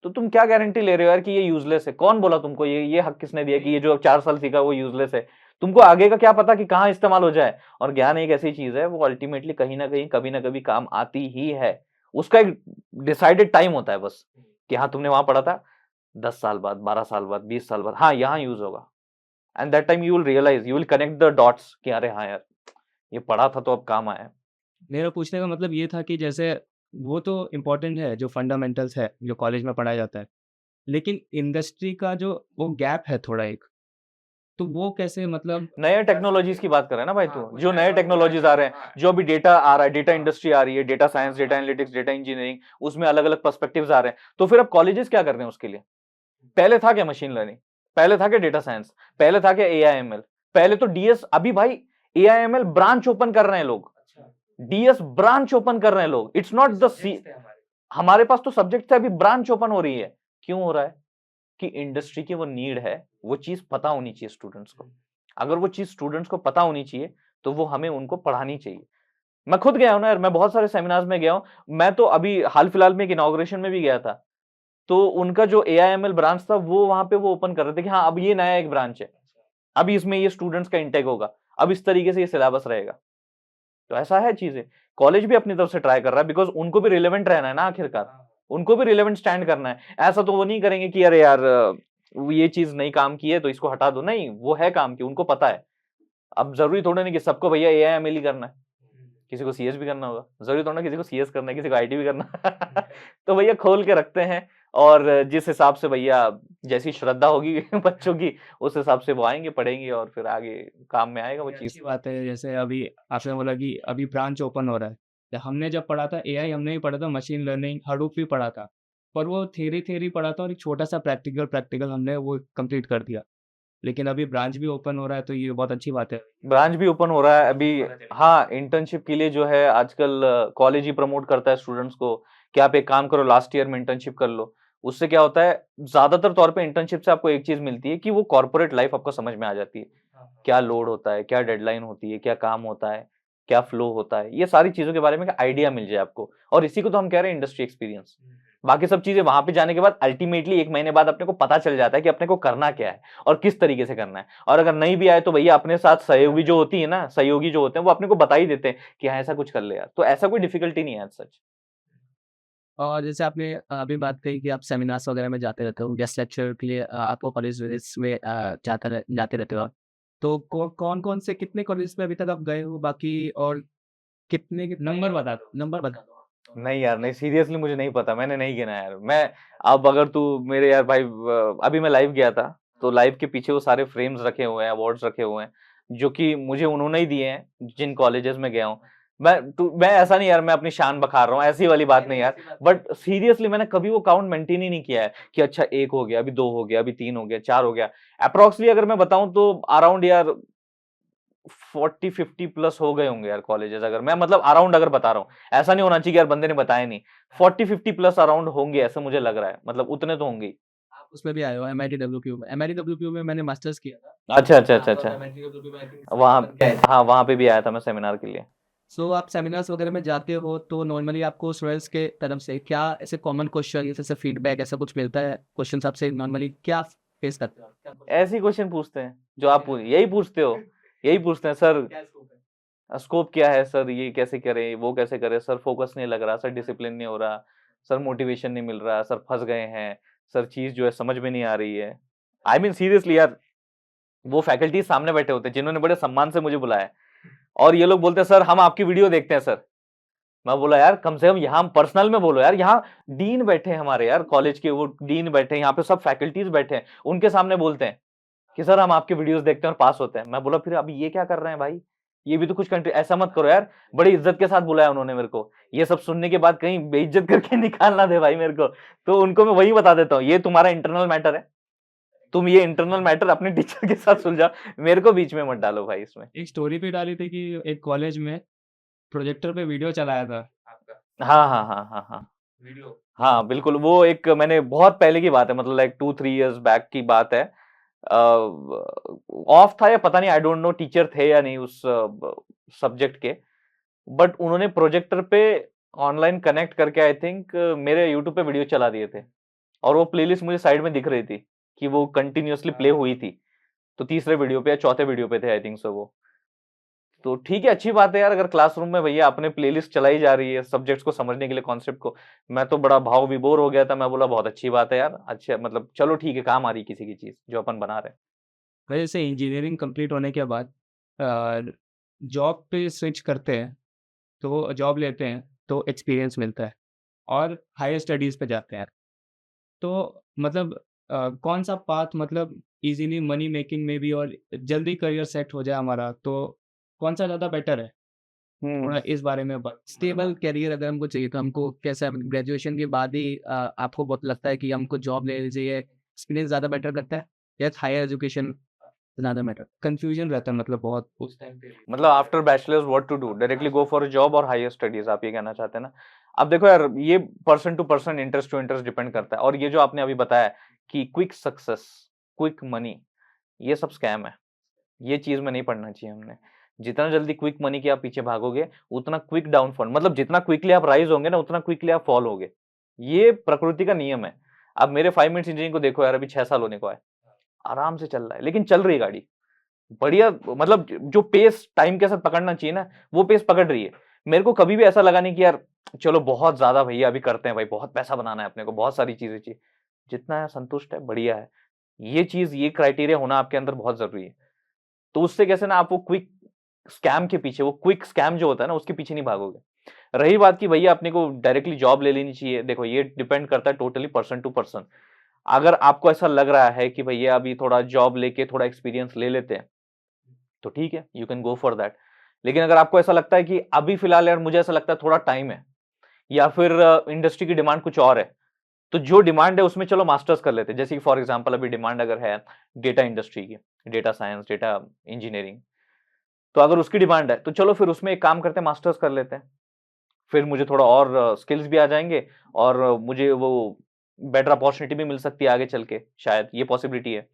तो तुम क्या गारंटी ले रहे हो यार कि ये यूजलेस है? कौन बोला तुमको? ये हक किसने दिया कि ये जो 4 साल सीखा वो यूजलेस है? तुमको आगे का क्या पता कि कहाँ इस्तेमाल हो जाए? और ज्ञान एक ऐसी चीज है, वो अल्टीमेटली कहीं ना कहीं कभी ना कभी काम आती ही है। उसका एक डिसाइडेड टाइम होता है बस, कि हाँ तुमने वहां पढ़ा था, 10 साल बाद, 12 साल बाद, 20 साल बाद, हाँ यहाँ यूज होगा। And that time you will realise, you will connect the dots कि अरे हाँ यार, ये पढ़ा था तो अब काम आया। मेरा पूछने का मतलब ये था कि जैसे वो तो इम्पोर्टेंट है, जो फंडामेंटल्स है, जो कॉलेज में पढ़ाया जाता है। लेकिन इंडस्ट्री का जो वो गैप है थोड़ा एक, तो वो कैसे मतलब नए टेक्नोलॉजीज की बात कर रहे हैं ना भाई तू, जो नए टेक्नोलॉजीज आ रहे हैं, जो अभी डेटा आ रहा है, डेटा इंडस्ट्री आ रही है, data science, data analytics, data engineering, उसमें अलग अलग पर्सपेक्टिव्स आ रहे हैं। तो फिर अब कॉलेजेस क्या कर रहे हैं उसके लिए? पहले था क्या मशीन लर्निंग? पहले था क्या डेटा साइंस? पहले था क्या एआईएमएल? पहले तो डीएस, अभी भाई एआईएमएल ब्रांच ओपन कर रहे हैं लोग, डीएस ब्रांच ओपन कर रहे हैं लोग। इट्स नॉट द सी, हमारे पास तो सब्जेक्ट थे, अभी ब्रांच ओपन हो रही है। क्यों हो रहा है? कि इंडस्ट्री की वो नीड है, वो चीज पता होनी चाहिए स्टूडेंट्स को। अगर वो चीज स्टूडेंट्स को पता होनी चाहिए, तो वो हमें उनको पढ़ानी चाहिए। मैं खुद गया हूं ना यार, मैं बहुत सारे सेमिनार्स में गया हूं। मैं तो अभी हाल फिलहाल में एक इनॉग्रेशन में भी गया था, तो उनका जो एआईएमएल ब्रांच था, वो वहां पे वो ओपन कर रहे थे कि हाँ अब ये नया एक ब्रांच है, अभी इसमें ये स्टूडेंट्स का इंटेक होगा, अब इस तरीके से ये सिलेबस रहेगा। तो ऐसा है चीजें। कॉलेज भी अपनी तरफ से ट्राई कर रहा है, बिकॉज उनको भी रिलेवेंट रहना है ना आखिरकार, उनको भी रिलेवेंट स्टैंड करना है। ऐसा तो वो नहीं करेंगे कि अरे यार ये चीज नहीं काम की है तो इसको हटा दो, नहीं, वो है काम की, उनको पता है। अब जरूरी थोड़ा नहीं कि सबको भैया एआईएमएल ही करना है, किसी को सीएस भी करना होगा, जरूरी थोड़ा ना किसी को सीएस करना है, किसी को आईटी भी करना है। तो भैया खोल के रखते हैं, और जिस हिसाब से भैया जैसी श्रद्धा होगी बच्चों की, उस हिसाब से वो आएंगे, पढ़ेंगे, और फिर आगे काम में आएगा वो ये चीज। अच्छी बात है। जैसे अभी आपने बोला कि अभी ब्रांच ओपन हो रहा है। हमने जब पढ़ा था एआई, हमने भी पढ़ा था, मशीन लर्निंग, हडूप भी पढ़ा था। पर वो थ्योरी थ्योरी पढ़ा था और एक छोटा सा प्रैक्टिकल प्रैक्टिकल हमने वो कंप्लीट कर दिया। लेकिन अभी ब्रांच भी ओपन हो रहा है, तो ये बहुत अच्छी बात है। ब्रांच भी ओपन हो रहा है अभी। हाँ, इंटर्नशिप के लिए जो है आजकल कॉलेज ही प्रमोट करता है स्टूडेंट्स को कि आप एक काम करो, लास्ट ईयर में इंटर्नशिप कर लो। उससे क्या होता है, ज्यादातर तौर पे इंटर्नशिप से आपको एक चीज मिलती है कि वो कॉर्पोरेट लाइफ आपको समझ में आ जाती है। क्या लोड होता है, क्या डेडलाइन होती है, क्या काम होता है, क्या फ्लो होता है, ये सारी चीजों के बारे में आइडिया मिल जाए आपको। और इसी को तो हम कह रहे हैं इंडस्ट्री एक्सपीरियंस। बाकी सब चीजें वहां पे जाने के बाद अल्टीमेटली 1 महीने बाद अपने को पता चल जाता है कि अपने को करना क्या है और किस तरीके से करना है। और अगर नहीं भी आए तो भैया अपने साथ सहयोगी जो होती है ना, सहयोगी जो होते हैं, वो अपने को बता ही देते हैं कि हाँ ऐसा कुछ कर ले यार। तो ऐसा कोई डिफिकल्टी नहीं है सच। और जैसे आपने अभी बात कही कि आप सेमिनार्स वगैरह में जाते रहते हो, गेस्ट लेक्चर के लिए आपको कॉलेज में जाते रहते हो आप। तो कौन कौन से कितने कॉलेज में अभी तक आप गए हो बाकी, और कितने नंबर बता दो, नंबर बता दो। नहीं यार, नहीं, सीरियसली मुझे नहीं पता, मैंने नहीं गिना यार। मैं, अब अगर तू मेरे यार भाई, अभी मैं लाइव गया था, तो लाइव के पीछे वो सारे फ्रेम्स रखे हुए हैं, अवार्ड्स रखे हुए हैं, जो कि मुझे उन्होंने ही दिए हैं जिन कॉलेजेस में गया हूँ। मैं ऐसा नहीं यार, मैं अपनी शान बखार रहा हूँ, ऐसी वाली बात नहीं यार। बट सीरियसली मैंने कभी वो काउंट मेंटेन ही नहीं किया है कि अच्छा 1 हो गया, अभी 2 हो गया, अभी 3 हो गया, 4 हो गया। अप्रोक्सली अगर मैं बताऊं तो अराउंड यार 40-50 प्लस हो गए होंगे यार कॉलेजेस, अगर मैं मतलब अराउंड अगर बता रहा हूँ। ऐसा नहीं होना चाहिए कि यार बंदे ने बताया नहीं। 40-50 प्लस अराउंड होंगे, ऐसा मुझे लग रहा है, मतलब उतने तो होंगे ही। आप उसमें भी आए हो एमआईटी डब्ल्यूपीयू में? एमआईटी डब्ल्यूपीयू में मैंने मास्टर्स किया था। अच्छा अच्छा अच्छा तो अच्छा। एमआईटी डब्ल्यूपीयू में आई थिंक वहाँ, बन के आए थे। हाँ वहाँ पे भी आया था मैं सेमिनार के लिए। सो आप सेमिनार्स वगैरह में जाते हो तो नॉर्मली आपको स्टूडेंट्स के तरफ से क्या ऐसे कॉमन क्वेश्चन, जैसे फीडबैक ऐसा कुछ मिलता है? क्वेश्चन आपसे नॉर्मली क्या फेस करते हो आप? क्या question? ऐसे ही क्वेश्चन पूछते हैं जो आप यही पूछते हो, यही पूछते हैं सर। क्या scope है? स्कोप क्या है सर, ये कैसे करें, वो कैसे करें सर, फोकस नहीं लग रहा सर, डिसिप्लिन नहीं हो रहा सर, मोटिवेशन नहीं मिल रहा सर, फंस गए हैं सर, चीज जो है समझ में नहीं आ रही है। आई मीन सीरियसली यार, वो फैकल्टी सामने बैठे होते हैं जिन्होंने बड़े सम्मान से मुझे बुलाया है, और ये लोग बोलते हैं सर हम आपकी वीडियो देखते हैं सर। मैं बोला यार कम से कम यहाँ पर्सनल में बोलो यार, यहाँ डीन बैठे हैं हमारे यार कॉलेज के, वो डीन बैठे हैं यहाँ पे, सब फैकल्टीज बैठे हैं, उनके सामने बोलते हैं कि सर हम आपके वीडियोस देखते हैं और पास होते हैं। मैं बोला फिर अभी ये क्या कर रहे हैं भाई, ये भी तो कुछ कंट्री, ऐसा मत करो यार। बड़ी इज्जत के साथ बुलाया उन्होंने मेरे को, ये सब सुनने के बाद कहीं बेइज्जत करके निकालना दे भाई मेरे को। तो उनको मैं वही बता देता हूँ, ये तुम्हारा इंटरनल मैटर है, तुम ये इंटरनल मैटर अपने टीचर के साथ सुलझाओ, मेरे को बीच में मत डालो भाई इसमें। एक स्टोरी पे डाली थी कि एक कॉलेज में प्रोजेक्टर पे वीडियो चलाया था आपका। हाँ हाँ हाँ हाँ हाँ वीडियो। हाँ बिल्कुल, वो एक मैंने बहुत पहले की बात है, मतलब लाइक 2-3 इयर्स बैक की बात है। ऑफ था या पता नहीं, आई डोंट नो टीचर थे या नहीं उस सब्जेक्ट के, बट उन्होंने प्रोजेक्टर पे ऑनलाइन कनेक्ट करके आई थिंक मेरे यूट्यूब पे वीडियो चला दिए थे। और वो प्लेलिस्ट मुझे साइड में दिख रही थी कि वो कंटिन्यूअसली प्ले हुई थी। तो तीसरे वीडियो पे या चौथे वीडियो पे थे आई थिंक सो वो। तो ठीक है, अच्छी बात है यार, अगर क्लासरूम में भैया अपने प्लेलिस्ट चलाई जा रही है सब्जेक्ट्स को समझने के लिए, कॉन्सेप्ट को। मैं तो बड़ा भाव विभोर हो गया था, मैं बोला बहुत अच्छी बात है यार, अच्छा मतलब चलो ठीक है, काम आ रही है किसी की चीज जो अपन बना रहे हैं। वजह से इंजीनियरिंग कंप्लीट होने के बाद जॉब पे स्विच करते हैं, तो जॉब लेते हैं तो एक्सपीरियंस मिलता है और हायर स्टडीज़ पे जाते हैं। तो मतलब कौन सा पाथ मतलब इजीली मनी मेकिंग में भी और जल्दी करियर सेट हो जाए हमारा, तो कौन सा ज़्यादा बेटर है? हम्म थोड़ा इस बारे में स्टेबल करियर अगर हमको चाहिए तो हमको कैसा ग्रेजुएशन के बाद ही आपको बहुत लगता है कि हमको जॉब लेनी चाहिए, एक्सपीरियंस ज़्यादा बेटर लगता है या हायर एजुकेशन ज़्यादा बेटर? कंफ्यूजन रहता है मतलब बहुत उस टाइम पे। मतलब after bachelors what to do, directly go for job और हायर स्टडीज, आप ये कहना चाहते हैं ना? अब देखो यार, ये person to person, interest to interest depend करता है। और ये जो आपने अभी बताया कि क्विक सक्सेस, क्विक मनी, ये सब स्कैम है। ये चीज में नहीं पढ़ना चाहिए हमने। जितना जल्दी क्विक मनी के आप पीछे भागोगे, उतना क्विक डाउनफॉल, मतलब जितना क्विकली आप राइज होंगे ना, उतना क्विकली आप फॉल होगे। ये प्रकृति का नियम है। अब मेरे 5 मिनट्स इंजीनियरिंग को देखो यार, अभी 6 साल होने को है, आराम से चल रहा है, लेकिन चल रही है गाड़ी बढ़िया। मतलब जो पेस टाइम के साथ पकड़ना चाहिए ना, वो पेस पकड़ रही है। मेरे को कभी भी ऐसा लगा नहीं कि यार चलो बहुत ज्यादा भैया अभी करते हैं भाई, बहुत पैसा बनाना है अपने को, बहुत सारी चीजें चाहिए। जितना है संतुष्ट है, बढ़िया है। ये चीज, ये क्राइटेरिया होना आपके अंदर बहुत जरूरी है। तो उससे कैसे ना, आप वो क्विक स्कैम के पीछे, वो क्विक स्कैम जो होता है ना, उसके पीछे नहीं भागोगे। रही बात कि भैया अपने को डायरेक्टली जॉब ले लेनी चाहिए, देखो ये डिपेंड करता है टोटली पर्सन टू पर्सन। अगर आपको ऐसा लग रहा है कि भैया अभी थोड़ा जॉब लेके थोड़ा एक्सपीरियंस ले लेते हैं, तो ठीक है, you can go for that. लेकिन अगर आपको ऐसा लगता है कि अभी फिलहाल यार मुझे ऐसा लगता है थोड़ा टाइम है, या फिर इंडस्ट्री की डिमांड कुछ और है, तो जो डिमांड है उसमें चलो मास्टर्स कर लेते हैं। जैसे कि फॉर एग्जांपल अभी डिमांड अगर है डेटा इंडस्ट्री की, डेटा साइंस, डेटा इंजीनियरिंग, तो अगर उसकी डिमांड है तो चलो फिर उसमें एक काम करते हैं, मास्टर्स कर लेते हैं। फिर मुझे थोड़ा और स्किल्स भी आ जाएंगे, और मुझे वो बेटर अपॉर्चुनिटी भी मिल सकती है आगे चल के, शायद ये पॉसिबिलिटी है।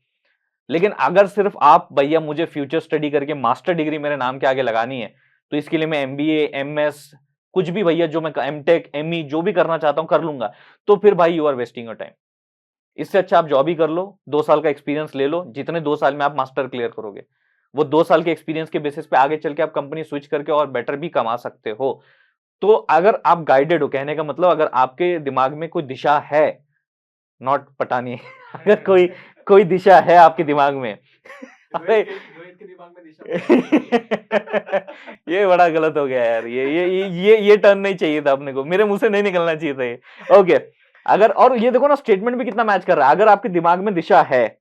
लेकिन अगर सिर्फ आप भैया मुझे फ्यूचर स्टडी करके मास्टर डिग्री मेरे नाम के आगे लगानी है, तो इसके लिए मैं एमबीए, एमएस, कुछ भी भैया जो मैं एमटेक, एमई जो भी करना चाहता हूं कर लूंगा, तो फिर भाई you are wasting your time. इससे अच्छा आप जॉब ही कर लो, 2 साल का एक्सपीरियंस ले लो, जितने 2 साल में आप मास्टर क्लियर करोगे, वो 2 साल के एक्सपीरियंस के बेसिस पे आगे चल के आप कंपनी स्विच करके और बेटर भी कमा सकते हो। तो अगर आप गाइडेड हो, कहने का मतलब अगर आपके दिमाग में कोई दिशा है, नॉट पटानी अगर कोई कोई दिशा है आपके दिमाग में अरे रोहित के दिमाग में दिशा ये बड़ा गलत हो गया यार, ये टर्न नहीं चाहिए था अपने को, मेरे मुंह से नहीं निकलना चाहिए था ये। ओके, अगर, और ये देखो ना स्टेटमेंट भी कितना मैच कर रहा है। अगर आपके दिमाग में दिशा है,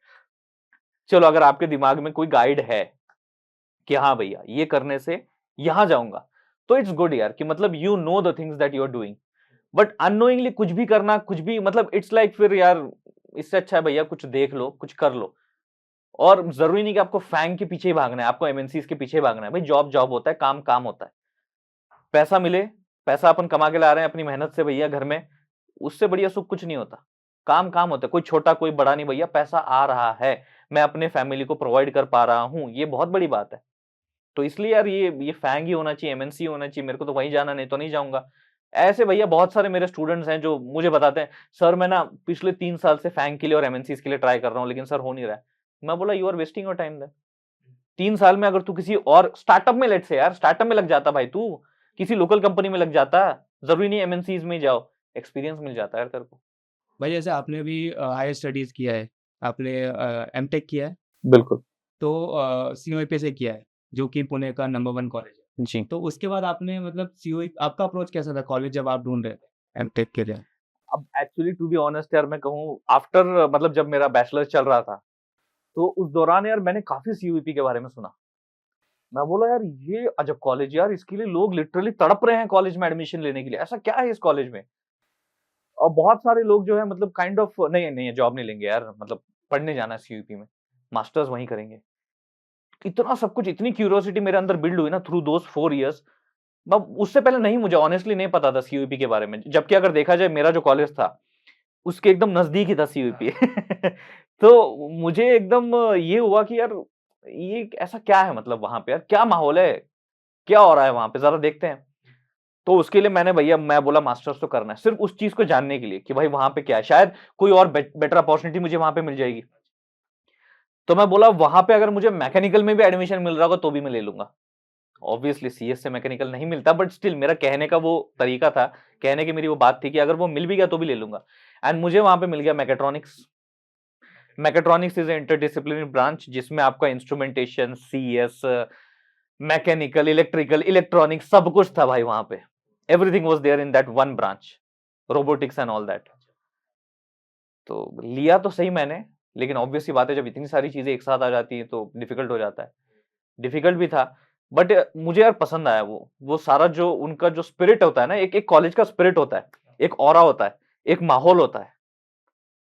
चलो अगर आपके दिमाग में कोई गाइड है कि हाँ भैया ये करने से यहां जाऊंगा, तो इट्स गुड यार, कि मतलब you know the things that you are doing. But unknowingly कुछ भी करना, कुछ भी मतलब इट्स लाइक फिर यार, इससे अच्छा है भैया कुछ देख लो, कुछ कर लो। और जरूरी नहीं कि आपको फैंग के पीछे ही भागना है, आपको एमएनसीज के पीछे ही भागना है। भाई जॉब जॉब होता है, काम काम होता है। पैसा मिले, पैसा अपन कमा के ला रहे हैं अपनी मेहनत से भैया घर में, उससे बढ़िया सुख कुछ नहीं होता। काम काम होता है, कोई छोटा कोई बड़ा नहीं भैया, पैसा आ रहा है, मैं अपने फैमिली को प्रोवाइड कर पा रहा हूं, ये बहुत बड़ी बात है। तो इसलिए यार ये फैंग ही होना चाहिए, एमएनसी होना चाहिए, मेरे को तो वहीं जाना, नहीं तो नहीं जाऊंगा। ऐसे भैया बहुत सारे मेरे स्टूडेंट्स हैं जो मुझे बताते हैं, सर मैं ना पिछले 3 साल से फैंग के लिए और एमएनसी के लिए ट्राई कर रहा हूँ, लेकिन सर हो नहीं रहा है। मैं बोला you are wasting your time. 3 साल में अगर तू किसी और स्टार्टअप में, लेट से यार स्टार्टअप में लग जाता भाई, तू किसी लोकल कंपनी में लग जाता, जरूरी नहीं एमएनसीज में ही जाओ, एक्सपीरियंस मिल जाता है यार तेरे को। भाई जैसे आपने भी हायर स्टडीज़ किया है, आपने एमटेक किया है, बिल्कुल। तो सीओईपी से किया है, जो कि पुणे का नंबर 1 कॉलेज है। जी। तो उसके बाद आपने मतलब सीओई आपका अप्रोच कैसा था कॉलेज जब आप ढूँढ रहे थे एमटेक के लिए? अब एक्चुअली टू बी ऑनेस्ट यार, मैं कहूँ आफ्टर, मतलब जब मेरा बैचलर चल रहा था, तो उस दौरान यार मैंने काफी सीयूईपी के बारे में सुना। मैं बोला यार ये अजब कॉलेज यार, इसके लिए लोग लिटरली तड़प रहे हैं कॉलेज में एडमिशन लेने के लिए, ऐसा क्या है इस कॉलेज में। और बहुत सारे लोग जो है मतलब काइंड ऑफ, नहीं नहीं जॉब नहीं लेंगे यार, मतलब पढ़ने जाना है सीयूईपी में, मास्टर्स वहीं करेंगे। इतना सब कुछ, इतनी क्यूरियोसिटी मेरे अंदर बिल्ड हुई ना थ्रू दोस 4 इयर्स। उससे पहले नहीं, मुझे ऑनेस्टली नहीं पता था सीयूईपी के बारे में, जबकि अगर देखा जाए मेरा जो कॉलेज था उसके एकदम नजदीक ही था सीयूईपी तो मुझे एकदम ये हुआ कि यार ये ऐसा क्या है, मतलब वहां पे यार क्या माहौल है, क्या हो रहा है वहां पे, जरा देखते हैं। तो उसके लिए मैंने भैया मैं बोला मास्टर्स तो करना है, सिर्फ उस चीज को जानने के लिए कि भाई वहां पे क्या है, शायद कोई और बेटर अपॉर्चुनिटी मुझे वहां पे मिल जाएगी। तो मैं बोला वहां पे अगर मुझे मैकेनिकल में भी एडमिशन मिल रहा होगा तो भी मैं ले लूंगा। ऑब्वियसली सीएस से मैकेनिकल नहीं मिलता, बट स्टिल मेरा कहने का वो तरीका था, कहने की मेरी वो बात थी कि अगर वो मिल भी गया तो भी ले लूंगा। एंड मुझे वहां पे मिल गया mechatronics. Mechatronics is interdisciplinary branch जिसमें आपका instrumentation, CS, mechanical, electrical, electronic सब कुछ था भाई वहां पे। Everything was there in that one branch, robotics and all that. तो लिया तो सही मैंने, लेकिन ऑब्वियसली बात है जब इतनी सारी चीजें एक साथ आ जाती है तो डिफिकल्ट हो जाता है। डिफिकल्ट भी था, बट मुझे यार पसंद आया वो सारा जो उनका जो स्पिरिट होता है ना, एक एक कॉलेज का स्पिरिट होता है, एक ऑरा होता है, एक माहौल होता है,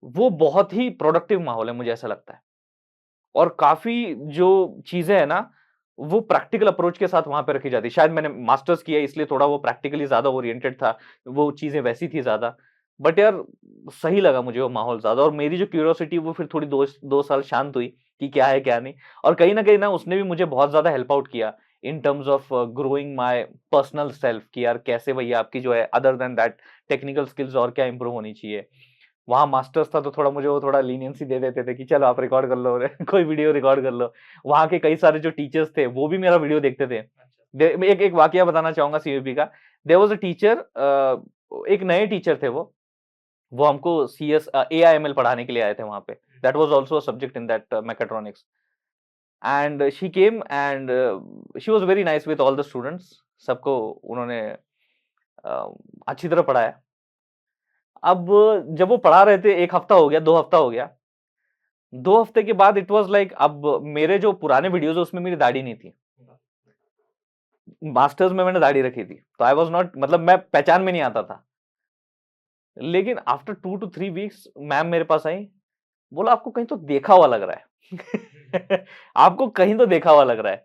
वो बहुत ही प्रोडक्टिव माहौल है मुझे ऐसा लगता है। और काफी जो चीजें है ना, वो प्रैक्टिकल अप्रोच के साथ वहां पे रखी जाती है। शायद मैंने मास्टर्स किया इसलिए थोड़ा वो प्रैक्टिकली ज्यादा ओरिएंटेड था, वो चीजें वैसी थी ज्यादा। बट यार सही लगा मुझे वो माहौल ज्यादा, और मेरी जो क्यूरियोसिटी वो फिर थोड़ी 2 साल शांत हुई कि क्या है क्या नहीं। और कहीं ना कहीं ना उसने भी मुझे बहुत ज्यादा हेल्प आउट किया in terms of growing my personal self, कि यार कैसे भैया आपकी जो है other than that technical skills और क्या इंप्रूव होनी चाहिए। वहां मास्टर्स था तो थोड़ा मुझे वो थोड़ा लीनियंसी दे देते थे कि चलो आप रिकॉर्ड कर लो कोई वीडियो रिकॉर्ड कर लो। वहां के कई सारे जो टीचर्स थे वो भी मेरा वीडियो देखते थे। मैं एक एक वाकया बताना चाहूंगा सीयूपी का। देयर वाज अ टीचर, एक नए टीचर थे वो हमको सीएस एआईएमएल पढ़ाने के लिए आए थे वहां पे। That was also a subject in that mechatronics. And she came and she was very nice with all the students. सबको उन्होंने अच्छी तरह पढ़ाया। अब जब वो पढ़ा रहे थे, 1 हफ्ता हो गया, 2 हफ्ता हो गया। 2 हफ्ते के बाद इट वाज लाइक, अब मेरे जो पुराने वीडियोस है उसमें मेरी दाढ़ी नहीं थी। मास्टर्स में मैंने दाढ़ी रखी थी, तो आई वाज नॉट, मतलब मैं पहचान में नहीं आता था। लेकिन आफ्टर 2 to 3 वीक्स मैम मेरे पास आई, बोला आपको कहीं तो देखा हुआ लग रहा है आपको कहीं तो देखा हुआ लग रहा है।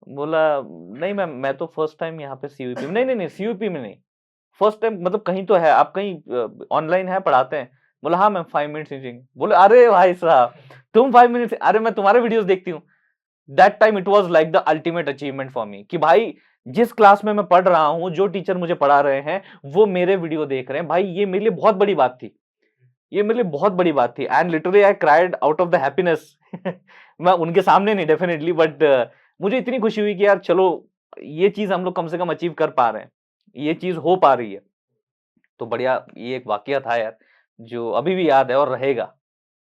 बोला नहीं मैम, मैं तो फर्स्ट टाइम यहाँ पे सीयूपी में, नहीं नहीं नहीं सीयूपी में नहीं, फर्स्ट टाइम, मतलब कहीं तो है, आप कहीं ऑनलाइन है पढ़ाते हैं। बोला हाँ मैम 5 मिनट्स टीचिंग। बोले अरे भाई साहब तुम 5 मिनट्स, अरे मैं तुम्हारे वीडियोस देखती हूँ। That time it was like the ultimate achievement for me, कि भाई जिस क्लास में मैं पढ़ रहा हूँ, जो टीचर मुझे पढ़ा रहे हैं वो मेरे वीडियो देख रहे हैं, भाई ये मेरे लिए बहुत बड़ी बात थी। ये मेरे लिए बहुत बड़ी बात थी, and literally I cried out of the happiness मैं उनके सामने नहीं डेफिनेटली, बट मुझे इतनी खुशी हुई कि यार चलो ये चीज हम लोग कम से कम अचीव कर पा रहे हैं, ये चीज हो पा रही है। तो बढ़िया, ये एक वाकया था यार जो अभी भी याद है और रहेगा।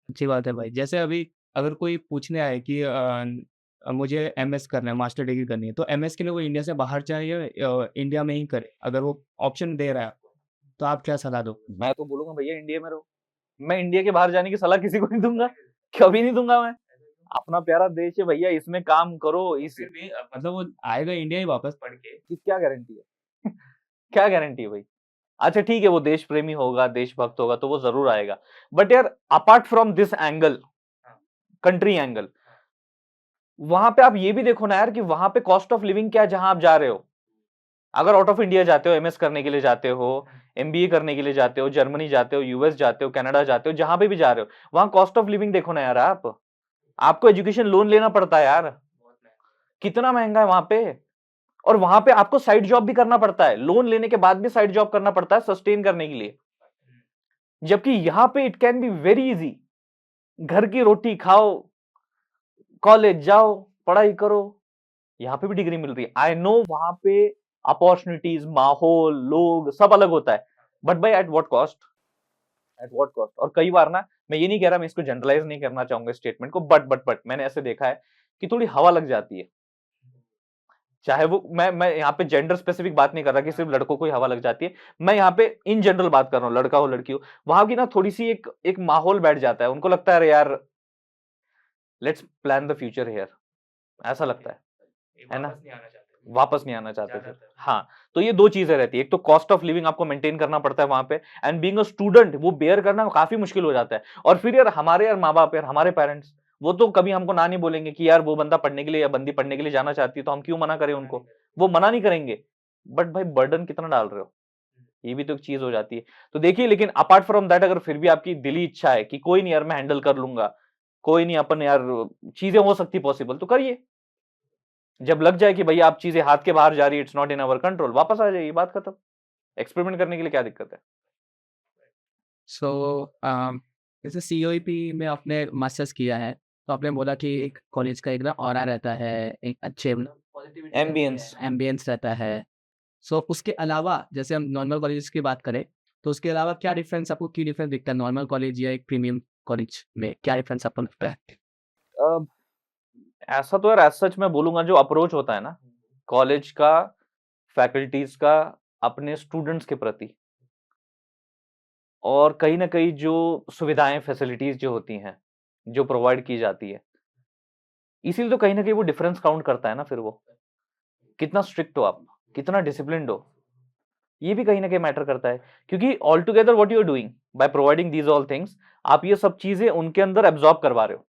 अच्छी बात है भाई। जैसे अभी अगर कोई पूछने आए कि मुझे एमएस करना है, मास्टर डिग्री करनी है, तो एमएस के लिए वो इंडिया से बाहर जाए या इंडिया में ही करे? अगर वो ऑप्शन दे रहा है आपको, तो आप क्या सलाह दोगे? मैं तो बोलूंगा भैया इंडिया में रहो। मैं इंडिया के बाहर जाने की सलाह किसी को नहीं दूंगा, कभी नहीं दूंगा मैं। अपना प्यारा देश है भैया, इसमें काम करो। इस फिर भी मतलब वो आएगा इंडिया ही वापस पढ़ के। किस क्या गारंटी है क्या गारंटी है भाई? अच्छा ठीक है, वो देश प्रेमी होगा, देशभक्त होगा तो वो जरूर आएगा। बट यार apart from this angle, country angle, वहां पे आप ये भी देखो ना यार कि वहां पे कॉस्ट ऑफ लिविंग क्या है जहां आप जा रहे हो। अगर आउट ऑफ इंडिया जाते हो, एमएस करने के लिए जाते हो, एमबीए करने के लिए जाते हो, जर्मनी जाते हो, यूएस जाते हो, कनाडा जाते हो, जहां पे भी जा रहे हो, वहां कॉस्ट ऑफ लिविंग देखो ना यार आप। आपको एजुकेशन लोन लेना पड़ता है यार, कितना महंगा है वहां पे। और वहां पे आपको साइड जॉब भी करना पड़ता है, लोन लेने के बाद भी साइड जॉब करना पड़ता है सस्टेन करने के लिए। जबकि यहां पे it can be very easy, घर की रोटी खाओ, कॉलेज जाओ, पढ़ाई करो, यहाँ पे भी डिग्री मिल रही है। आई नो वहां पे अपॉर्चुनिटीज, माहौल, लोग सब अलग होता है, बट भाई at what cost, at what cost. और कई बार ना, मैं ये नहीं कह रहा, मैं इसको जनरलाइज नहीं करना चाहूंगा स्टेटमेंट को, बट मैंने ऐसे देखा है कि थोड़ी हवा लग जाती है। चाहे वो मैं यहाँ पे जेंडर स्पेसिफिक बात नहीं कर रहा कि सिर्फ लड़कों को ही हवा लग जाती है, मैं यहाँ पे इन जनरल बात कर रहा हूँ, लड़का हो लड़की हो, वहां की ना थोड़ी सी एक एक माहौल बैठ जाता है, उनको लगता है अरे यार let's plan the future here, ऐसा लगता है ना, वापस नहीं आना चाहते थे। हाँ, तो ये दो चीजें रहती है, एक तो कॉस्ट ऑफ लिविंग आपको मेंटेन करना पड़ता है वहां पे, एंड बीइंग अ स्टूडेंट वो बेयर करना काफी मुश्किल हो जाता है। और फिर यार हमारे यार माँ बाप, यार हमारे पेरेंट्स, वो तो कभी हमको ना नहीं बोलेंगे कि यार वो बंदा पढ़ने के लिए या बंदी पढ़ने के लिए जाना चाहती है तो हम क्यों मना करें उनको, वो मना नहीं करेंगे। बट भाई बर्डन कितना डाल रहे हो, ये भी तो एक चीज हो जाती है। तो देखिए, लेकिन अपार्ट फ्रॉम दैट अगर फिर भी आपकी दिली इच्छा है कि कोई नहीं यार मैं हैंडल कर लूंगा, कोई नहीं अपन यार चीजें हो सकती पॉसिबल, तो करिए। जब लग जाए कि भैया आप चीजें हाथ के बाहर जा रही है, it's not in our control, वापस आ जाइए, बात खत्म। एक्सपेरिमेंट करने के लिए क्या दिक्कत है? सो जैसे सीओईपी में आपने मास्टर्स किया है, तो आपने बोला कि एक कॉलेज का एक ना ऑरा रहता है, एक अच्छे एम्बियंस। एम्बियंस रहता है। सो उसके अलावा जैसे हम नॉर्मल कॉलेज की बात करें, तो उसके अलावा क्या डिफरेंस आपको की डिफरेंस दिखता है नॉर्मल कॉलेज या एक प्रीमियम कॉलेज में, क्या डिफरेंस आपको लगता है? ऐसा तो यार एज सच मैं बोलूंगा, जो अप्रोच होता है ना कॉलेज का, फैकल्टीज का अपने स्टूडेंट्स के प्रति, और कहीं ना कहीं जो सुविधाएं फैसिलिटीज जो होती हैं, जो प्रोवाइड की जाती है, इसीलिए तो कहीं ना कहीं वो डिफरेंस काउंट करता है ना। फिर वो कितना स्ट्रिक्ट हो आप, कितना डिसिप्लिन्ड हो, ये भी कहीं ना कहीं मैटर करता है। क्योंकि all together what you are doing by providing these all things, आप ये सब चीजें उनके अंदर एब्जॉर्ब करवा रहे हो।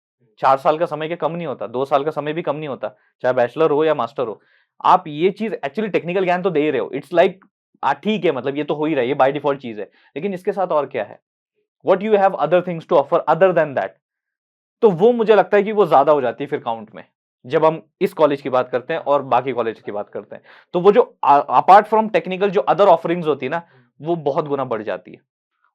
4 साल का समय के कम नहीं होता, 2 साल का समय भी कम नहीं होता, चाहे बैचलर हो या मास्टर हो। आप ये चीज एक्चुअली टेक्निकल ज्ञान तो दे ही रहे हो, इट्स लाइक ठीक है, मतलब ये तो हो ही रहा है, ये बाय डिफॉल्ट चीज है, लेकिन इसके साथ और क्या है, what you have other things to offer other than that. तो वो मुझे लगता है कि वो ज्यादा हो जाती है फिर काउंट में, जब हम इस कॉलेज की बात करते हैं और बाकी कॉलेज की बात करते हैं। तो वो जो अपार्ट फ्रॉम टेक्निकल जो अदर ऑफरिंग्स होती है ना, वो बहुत गुना बढ़ जाती है,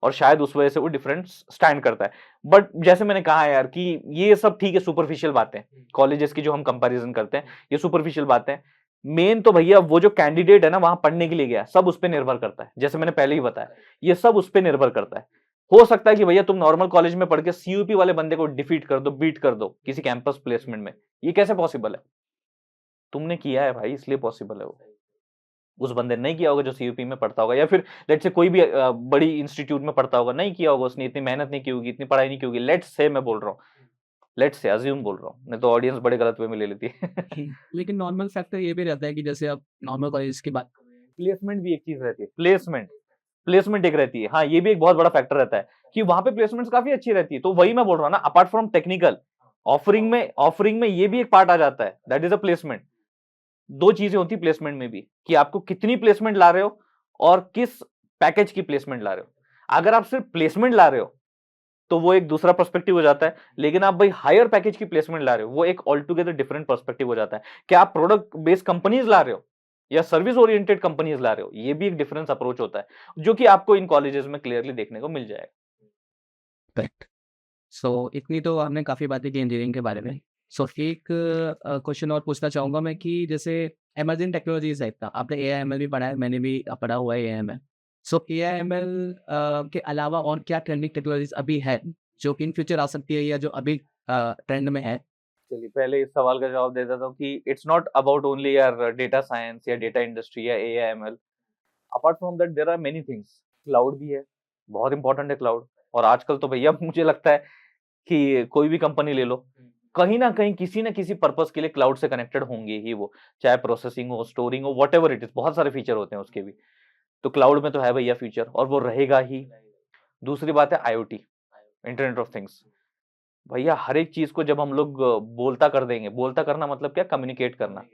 और शायद उस वजह से वो डिफरेंस स्टैंड करता है। बट जैसे मैंने कहा यार कि ये सब ठीक है, सुपरफिशियल बातें, कॉलेजेस की जो हम कंपैरिजन करते हैं, ये सुपरफिशियल बातें। मेन तो भैया वो जो कैंडिडेट है ना वहां पढ़ने के लिए गया, सब उस पर निर्भर करता है। जैसे मैंने पहले ही बताया, ये सब उस पर निर्भर करता है। हो सकता है कि भैया तुम नॉर्मल कॉलेज में पढ़ के सीयूपी वाले बंदे को डिफीट कर दो, बीट कर दो किसी कैंपस प्लेसमेंट में। ये कैसे पॉसिबल है? तुमने किया है भाई, इसलिए पॉसिबल है वो। उस बंदे ने नहीं किया होगा जो सीयूपी में पढ़ता होगा, या फिर लेट्स से कोई भी बड़ी इंस्टीट्यूट में पढ़ता होगा, नहीं किया होगा उसने, इतनी मेहनत नहीं की होगी, इतनी पढ़ाई नहीं की होगी। लेट्स से मैं बोल रहा हूँ, लेट्स से अज्यूम बोल रहा हूँ, नहीं तो ऑडियंस बड़े गलत वे में ले लेती है। लेकिन नॉर्मल फैक्टर ये भी रहता है कि जैसे आप नॉर्मल कॉलेज की बात करें, प्लेसमेंट भी एक चीज रहती है, प्लेसमेंट एक रहती है। हाँ, ये भी एक बहुत बड़ा फैक्टर रहता है कि वहां पे प्लेसमेंट्स काफी अच्छी रहती है। तो वही मैं बोल रहा हूँ ना, अपार्ट फ्रॉम टेक्निकल ऑफरिंग में ये भी एक पार्ट आ जाता है, दैट इज अ प्लेसमेंट। दो चीजें होती है प्लेसमेंट में भी, कि आपको कितनी प्लेसमेंट ला रहे हो और किस पैकेज की प्लेसमेंट ला रहे हो। अगर आप सिर्फ प्लेसमेंट ला रहे हो तो वो एक दूसरा पर्सपेक्टिव हो जाता है, लेकिन आप भाई हायर पैकेज की प्लेसमेंट ला रहे हो, वो एक ऑल टुगेदर डिफरेंट पर्सपेक्टिव हो जाता है। क्या आप प्रोडक्ट बेस्ड कंपनीज ला रहे हो या सर्विस ओरिएंटेड कंपनीज ला रहे हो, ये भी एक डिफरेंस अप्रोच होता है, जो कि आपको इन कॉलेजेस में क्लियरली देखने को मिल जाएगा। करेक्ट। सो इतनी तो हमने काफ़ी बातें की इंजीनियरिंग के बारे में। सो एक क्वेश्चन और पूछना चाहूँगा मैं कि जैसे इमर्जिंग टेक्नोलॉजीज है इतना, आपने एआई एमएल भी पढ़ा है, मैंने भी पढ़ा हुआ है एआईएमएल। सो एआईएमएल के अलावा और क्या ट्रेंडिंग टेक्नोलॉजीज अभी है जो कि इन फ्यूचर आ सकती है या जो अभी ट्रेंड में है? चलिए पहले इस सवाल का जवाब दे देता हूँ कि इट्स नॉट अबाउट ओनली यार डेटा साइंस या डेटा इंडस्ट्री या AIML. Apart from that there are many things. Cloud भी है, बहुत इंपॉर्टेंट है क्लाउड। और आजकल तो भैया मुझे लगता है कि कोई भी कंपनी ले लो, कहीं ना कहीं किसी ना किसी पर्पस के लिए क्लाउड से कनेक्टेड होंगे ही वो, चाहे प्रोसेसिंग हो, स्टोरिंग हो, वट एवर इट इज। बहुत सारे फीचर होते हैं उसके भी, तो क्लाउड में तो है भैया फ्यूचर, और वो रहेगा ही। दूसरी बात है आईओटी, इंटरनेट ऑफ थिंग्स। भैया हर एक चीज को जब हम लोग बोलता कर देंगे, बोलता करना मतलब क्या, कम्युनिकेट करना।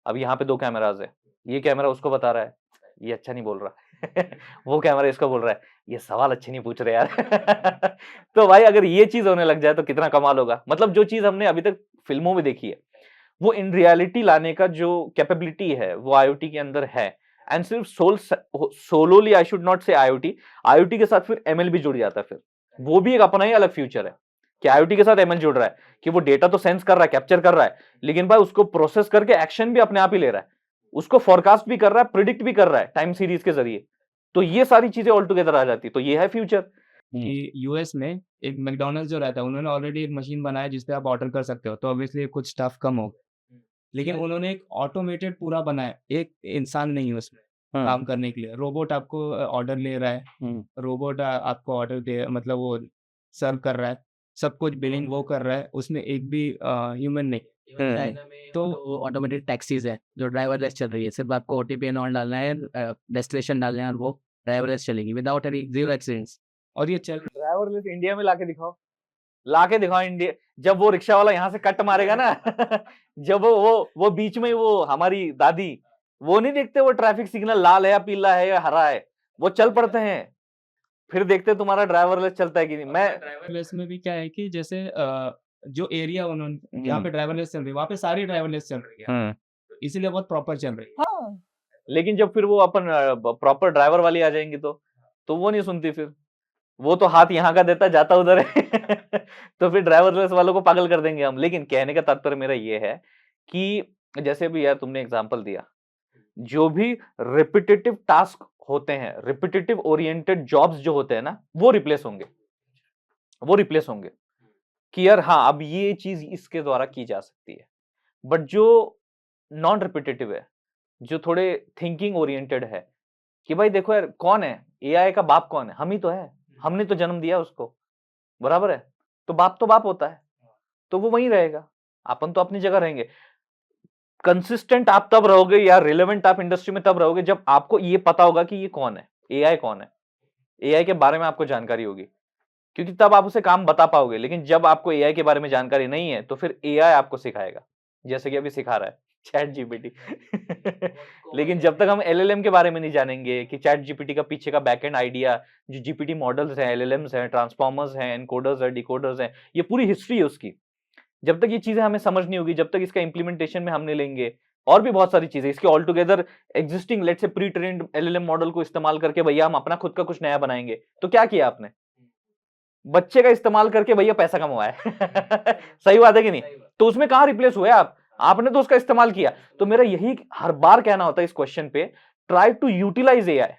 अब यहाँ पे 2 कैमराज है, ये कैमरा उसको बता रहा है ये अच्छा नहीं बोल रहा वो कैमरा इसको बोल रहा है ये सवाल अच्छे नहीं पूछ रहे यार। तो भाई अगर ये चीज होने लग जाए तो कितना कमाल होगा। मतलब जो चीज हमने अभी तक फिल्मों में देखी है, वो इन रियलिटी लाने का जो कैपेबिलिटी है वो आईओटी के अंदर है। एंड सिर्फ सोलोली आई शुड नॉट से आईओटी, आईओटी के साथ फिर एमएल भी जुड़ जाता है, फिर वो भी एक अपना ही अलग फ्यूचर है कि आईओटी के साथ एमएल जुड़ रहा है, कि वो डेटा तो सेंस कर रहा है, कैप्चर कर रहा है, लेकिन भाई उसको प्रोसेस करके एक्शन भी अपने आप ही ले रहा है, उसको फोरकास्ट भी कर रहा है, प्रिडिक्ट भी कर रहा है टाइम सीरीज के जरिए। तो ये सारी चीजें ऑल टुगेदर आ जाती है, तो ये है फ्यूचर। कि यूएस में एक मैकडॉनल्ड्स जो रहता है, उन्होंने ऑलरेडी एक मशीन बनाया जिस पे आप ऑर्डर कर सकते हो, तो ऑब्वियसली कुछ स्टाफ कम हो, लेकिन उन्होंने एक ऑटोमेटेड पूरा बनाया, एक इंसान नहीं है उसमें काम करने के लिए। रोबोट आपको ऑर्डर ले रहा है, रोबोट आपको ऑर्डर दे, मतलब वो सर्व कर रहा है, सब कुछ बिलिंग वो कर रहा है, उसमें एक भी ह्यूमन नहीं। चाइना में तो ऑटोमेटेड टैक्सीज है जो ड्राइवरलेस चल रही है, सिर्फ आपको ओटीपी एंड ऑन डालना है, डेस्टिनेशन डालना है और वो ड्राइवरलेस चलेगी विदाउट एनी जीरो एक्सीडेंट्स। और ये चल ड्राइवरलेस इंडिया में लाके दिखाओ इंडिया। जब वो रिक्शा वाला यहाँ से कट मारेगा ना जब वो बीच में वो हमारी दादी, वो नहीं देखते वो ट्रैफिक सिग्नल लाल है या पीला है या हरा है, वो चल पड़ते हैं, फिर देखते तुम्हारा ड्राइवरलेस चलता है कि नहीं। मैं ड्राइवरलेस में भी क्या है कि जैसे जो एरिया उन्होंने जहाँ पे ड्राइवरलेस चल रही है, वहाँ पे सारी ड्राइवरलेस चल रही है। इसीलिए बहुत प्रॉपर चल रही है। हाँ, लेकिन जब फिर वो अपन प्रॉपर ड्राइवर वाली आ जाएंगी तो वो नहीं सुनती फिर, वो तो हाथ यहाँ का देता जाता उधर है तो फिर ड्राइवरलेस वालों को पागल कर देंगे हम। लेकिन कहने का तात्पर्य मेरा ये है कि जैसे भी यार तुमने एग्जांपल दिया, जो भी रिपीटेटिव टास्क होते हैं, रिपीटेटिव ओरिएंटेड जॉब्स जो होते हैं ना, वो रिप्लेस होंगे, वो रिप्लेस होंगे कि यार हाँ अब ये चीज इसके द्वारा की जा सकती है। बट जो नॉन रिपीटेटिव है, जो थोड़े थिंकिंग ओरिएंटेड है कि भाई देखो यार कौन है एआई का बाप, कौन है? हम ही तो है, हमने तो जन्म दिया उसको, बराबर है? तो बाप होता है, तो वो वहीं रहेगा, अपन तो अपनी जगह रहेंगे। कंसिस्टेंट आप तब रहोगे या रिलेवेंट आप इंडस्ट्री में तब रहोगे जब आपको ये पता होगा कि ये कौन है, एआई कौन है, एआई के बारे में आपको जानकारी होगी, क्योंकि तब आप उसे काम बता पाओगे। लेकिन जब आपको एआई के बारे में जानकारी नहीं है तो फिर एआई आपको सिखाएगा, जैसे कि अभी सिखा रहा है चैट जीपीटी लेकिन जब तक हम एलएलएम के बारे में नहीं जानेंगे कि चैट जीपीटी का पीछे का बैकएंड आइडिया, जो जीपीटी मॉडल्स हैं, एलएलएम्स हैं, ट्रांसफॉर्मर्स हैं, एनकोडर्स हैं, डिकोडर्स हैं, ये पूरी हिस्ट्री है उसकी, जब तक ये चीजें हमें समझ नहीं होगी, जब तक इसका इंप्लीमेंटेशन में हम नहीं लेंगे, और भी बहुत सारी चीजें इसके all together existing let's say pre trained LLM model को इस्तेमाल करके भैया हम अपना खुद का कुछ नया बनाएंगे, तो क्या किया आपने? बच्चे का इस्तेमाल करके भैया पैसा कमाया है सही बात है कि नहीं? तो उसमें कहां रिप्लेस हुए आप? आपने तो उसका इस्तेमाल किया। तो मेरा यही हर बार कहना होता है इस क्वेश्चन पे, ट्राई टू यूटिलाइज एआई।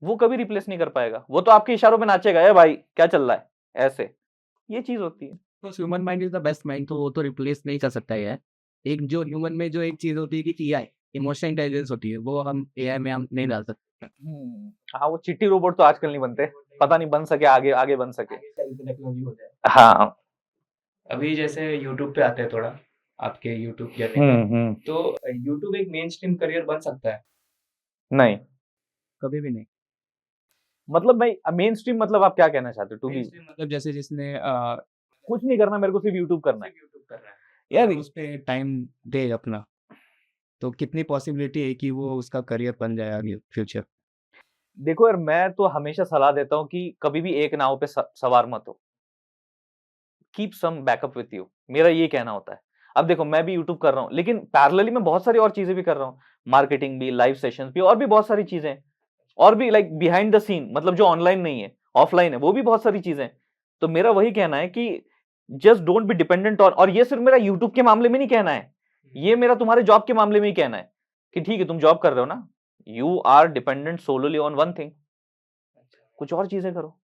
वो कभी रिप्लेस नहीं कर पाएगा, वो तो आपके इशारों पे नाचेगा, ए भाई क्या चल रहा है, ऐसे ये चीज होती है। तो human mind is the best mind, तो वो तो रिप्लेस नहीं कर सकता है। एक जो ह्यूमन में जो एक चीज होती है कि एआई इमोशनल इंटेलिजेंस होती है, वो हम एआई में हम नहीं डाल सकते। हाँ, वो चिट्टी रोबोट तो आजकल नहीं बनते, पता नहीं बन सके, आगे आगे बन सके। हाँ, अभी जैसे यूट्यूब पे आते हैं थोड़ा, आपके यूट्यूब के तो यूट्यूब एक मेन स्ट्रीम करियर बन सकता है? नहीं, कभी भी नहीं। मतलब भाई मेन स्ट्रीम मतलब आप क्या कहना चाहते हो? टू बी Mainstream मतलब जैसे जिसने कुछ नहीं करना, मेरे को सिर्फ यूट्यूब करना है यूट्यूब कर रहा है, यार। उस पे टाइम दे अपना, तो कितनी पॉसिबिलिटी है कि वो उसका करियर बन जाए आगे फ्यूचर? देखो यार, मैं तो हमेशा सलाह देता हूँ कि कभी भी एक नाव पे सवार मत हो, keep some backup with you, मेरा ये कहना होता है। अब देखो मैं भी यूट्यूब कर रहा हूँ, लेकिन पैरेलली मैं बहुत सारी और चीजें भी कर रहा हूँ, मार्केटिंग भी, लाइव सेशंस भी, और भी बहुत सारी चीजें, और भी लाइक बिहाइंड द सीन, मतलब जो ऑनलाइन नहीं है, ऑफलाइन है, वो भी बहुत सारी चीजें। तो मेरा वही कहना है कि just don't be dependent on, और ये सिर्फ मेरा यूट्यूब के मामले में नहीं कहना है, ये मेरा तुम्हारे जॉब के मामले में ही कहना है कि ठीक है तुम जॉब कर रहे हो ना, you are dependent solely on one thing, कुछ और चीजें करो,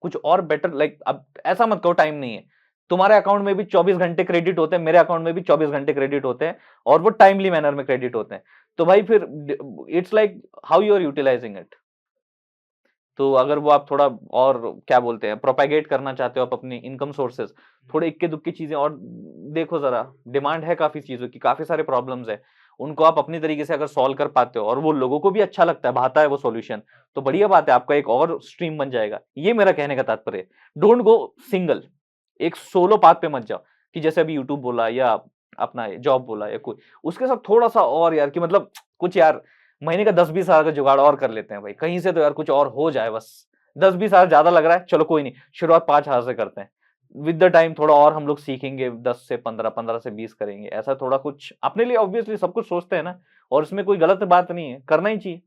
कुछ और बेटर। लाइक अब ऐसा मत कहो टाइम नहीं है, तुम्हारे अकाउंट में भी 24 घंटे क्रेडिट होते हैं, मेरे अकाउंट में भी 24 घंटे क्रेडिट होते हैं, और वो टाइमली मैनर में क्रेडिट होते हैं। तो भाई फिर it's like how you are utilising it. तो अगर वो आप थोड़ा और क्या बोलते हैं प्रोपेगेट करना चाहते हो आप अपनी इनकम सोर्सेज, थोड़े इक्के दुक्की चीजें और देखो, जरा डिमांड है काफी चीजों की, काफी सारे प्रॉब्लम्स है, उनको आप अपनी तरीके से अगर सॉल्व कर पाते हो और वो लोगों को भी अच्छा लगता है, भाता है वो सॉल्यूशन, तो बढ़िया बात है, आपका एक और स्ट्रीम बन जाएगा। ये मेरा कहने का तात्पर्य है, डोंट गो सिंगल, एक सोलो पाथ पे मत जाओ कि जैसे अभी यूट्यूब बोला या अपना जॉब बोला या कोई, उसके साथ थोड़ा सा और यार कि मतलब कुछ यार महीने का 10-20 हजार का जुगाड़ और कर लेते हैं भाई, कहीं से तो यार कुछ और हो जाए बस। 10-20 हजार ज्यादा लग रहा है, चलो कोई नहीं, शुरुआत 5,000 से करते हैं, विद द टाइम थोड़ा और हम लोग सीखेंगे, 10 से 15, 15 से 20 करेंगे, ऐसा थोड़ा कुछ अपने लिए। ऑब्वियसली सब कुछ सोचते हैं ना, और इसमें कोई गलत बात नहीं है, करना ही चाहिए।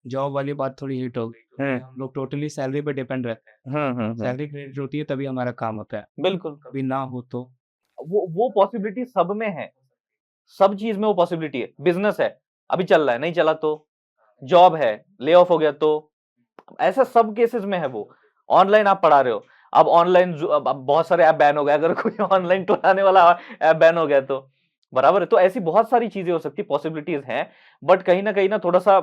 जॉब वाली बात थोड़ी हिट हो गई, क्योंकि हम लोग टोटली सैलरी पे डिपेंड रहते हैं, सैलरी क्रेडिट होती है तभी हमारा काम होता है, बिल्कुल, कभी ना हो तो वो पॉसिबिलिटी सब में है, सब चीज में वो पॉसिबिलिटी है। बिजनेस है, अभी चल रहा है, नहीं चला तो, जॉब है, ले ऑफ हो गया तो, ऐसा सब केसेस में है वो। ऑनलाइन आप पढ़ा रहे हो, अब ऑनलाइन अब बहुत सारे ऐप बैन हो गए, अगर कोई ऑनलाइन क्लाने वाला ऐप बैन हो गया तो, बराबर है। तो ऐसी बहुत सारी चीजें हो सकती, पॉसिबिलिटीज हैं, बट कहीं ना थोड़ा सा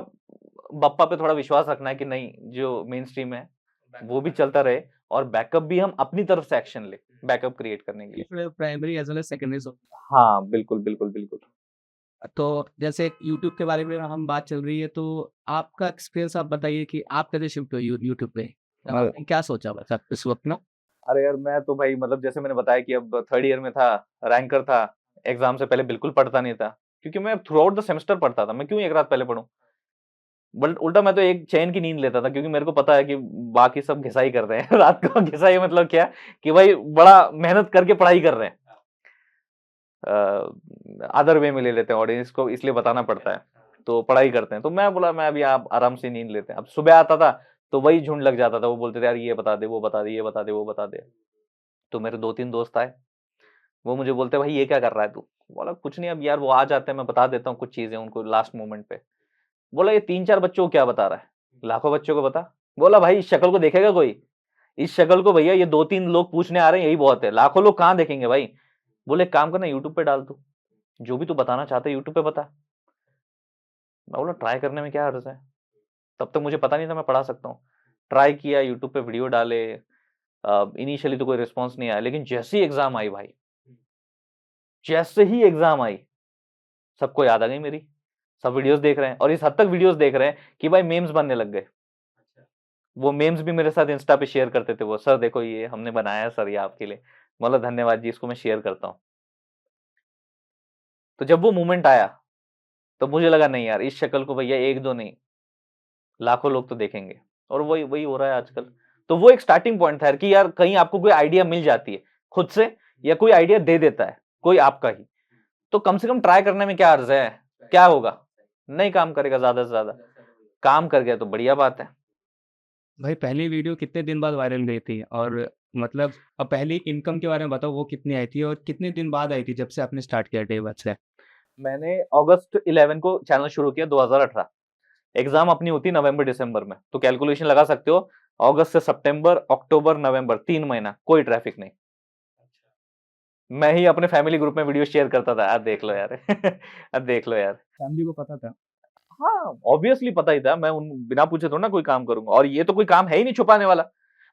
बप्पा पे थोड़ा विश्वास रखना है कि नहीं, जो मेन स्ट्रीम है वो भी चलता रहे, और बैकअप भी हम अपनी तरफ से एक्शन ले, बैकअप क्रिएट करने के लिए। Primary as well as secondary. हाँ बिल्कुल बिल्कुल बिल्कुल। तो जैसे यूट्यूब के बारे में हम बात चल रही है, तो आपका एक्सपीरियंस आप बताइए कि आप कैसे शिफ्ट हुए यूट्यूब पे, आपने क्या सोचा बस इस वक्त ना? अरे यार मैं तो भाई मतलब जैसे मैंने बताया कि अब थर्ड ईयर में था, रैंकर था, एग्जाम से पहले बिल्कुल पढ़ता नहीं था, क्योंकि मैं थ्रू आउट द सेमेस्टर पढ़ता था, मैं क्यों एक रात पहले पढ़ूं, बट उल्टा मैं तो एक चैन की नींद लेता था, क्योंकि मेरे को पता है कि बाकी सब घिसाई कर रहे हैं रात को। घिसाई मतलब क्या कि भाई बड़ा मेहनत करके पढ़ाई कर रहे हैं। अदर वे में ले लेते हैं ऑडियंस को, इसलिए बताना पड़ता है, तो पढ़ाई करते हैं। तो मैं बोला मैं अभी आप आराम से नींद लेते हैं। अब सुबह आता था तो वही झुंड लग जाता था, वो बोलते थे यार ये बता दे, वो बता दे, ये बता दे, वो बता दे। तो मेरे 2-3 दोस्त आए, वो मुझे बोलते भाई ये क्या कर रहा है तू? बोला कुछ नहीं, अब यार वो आ जाते हैं, मैं बता देता हूँ कुछ चीजें उनको लास्ट मोमेंट पे। बोला ये 3-4 बच्चों को क्या बता रहा है, लाखों बच्चों को बता। बोला भाई इस शक्ल को देखेगा कोई? इस शक्ल को भैया ये 2-3 लोग पूछने आ रहे हैं यही बहुत है, लाखों लोग कहाँ देखेंगे भाई। बोले एक काम करना यूट्यूब पे डाल, तू जो भी तू बताना चाहते यूट्यूब पे बता। मैं बोला ट्राई करने में क्या अर्ज है, तब तक मुझे पता नहीं था मैं पढ़ा सकता हूँ। ट्राई किया, यूट्यूब पे वीडियो डाले, इनिशियली तो कोई रिस्पॉन्स नहीं आया, लेकिन जैसे ही एग्जाम आई भाई, जैसे ही एग्जाम आई सबको याद आ गई मेरी, सब वीडियोस देख रहे हैं, और इस हद तक वीडियोस देख रहे हैं कि भाई मेम्स बनने लग गए। वो मेम्स भी मेरे साथ इंस्टा पे शेयर करते थे, वो सर देखो ये हमने बनाया है सर ये आपके लिए। मतलब धन्यवाद जी, इसको मैं शेयर करता हूँ। तो जब वो मोमेंट आया तो मुझे लगा नहीं यार इस शक्ल को भैया एक दो नहीं लाखों लोग तो देखेंगे, और वही वही हो रहा है आजकल। तो वो एक स्टार्टिंग पॉइंट था यार कि यार कहीं आपको कोई आइडिया मिल जाती है खुद से, या कोई आइडिया दे देता है कोई आपका ही, तो कम से कम ट्राई करने में क्या अर्ज है, क्या होगा, नहीं काम करेगा ज्यादा से ज्यादा, काम कर गया तो बढ़िया बात है। भाई पहली वीडियो कितने दिन बाद वायरल गई थी? और मतलब अब पहली इनकम के बारे में बताओ, वो कितनी आई थी और कितने दिन बाद आई थी जब से आपने स्टार्ट किया डे वन से? मैंने अगस्त 11 को चैनल शुरू किया 2018, एग्जाम अपनी होती नवंबर दिसंबर में, तो कैलकुलेशन लगा सकते हो, अगस्त से सितंबर अक्टूबर नवंबर 3 महीना कोई ट्रैफिक नहीं। मैं ही अपने फैमिली ग्रुप में वीडियो शेयर करता था, अब देख लो यार अब देख लो यार। फैमिली को पता था? हाँ ऑब्वियसली पता ही था, मैं उन बिना पूछे थोड़ा ना कोई काम करूंगा, और ये तो कोई काम है ही नहीं छुपाने वाला।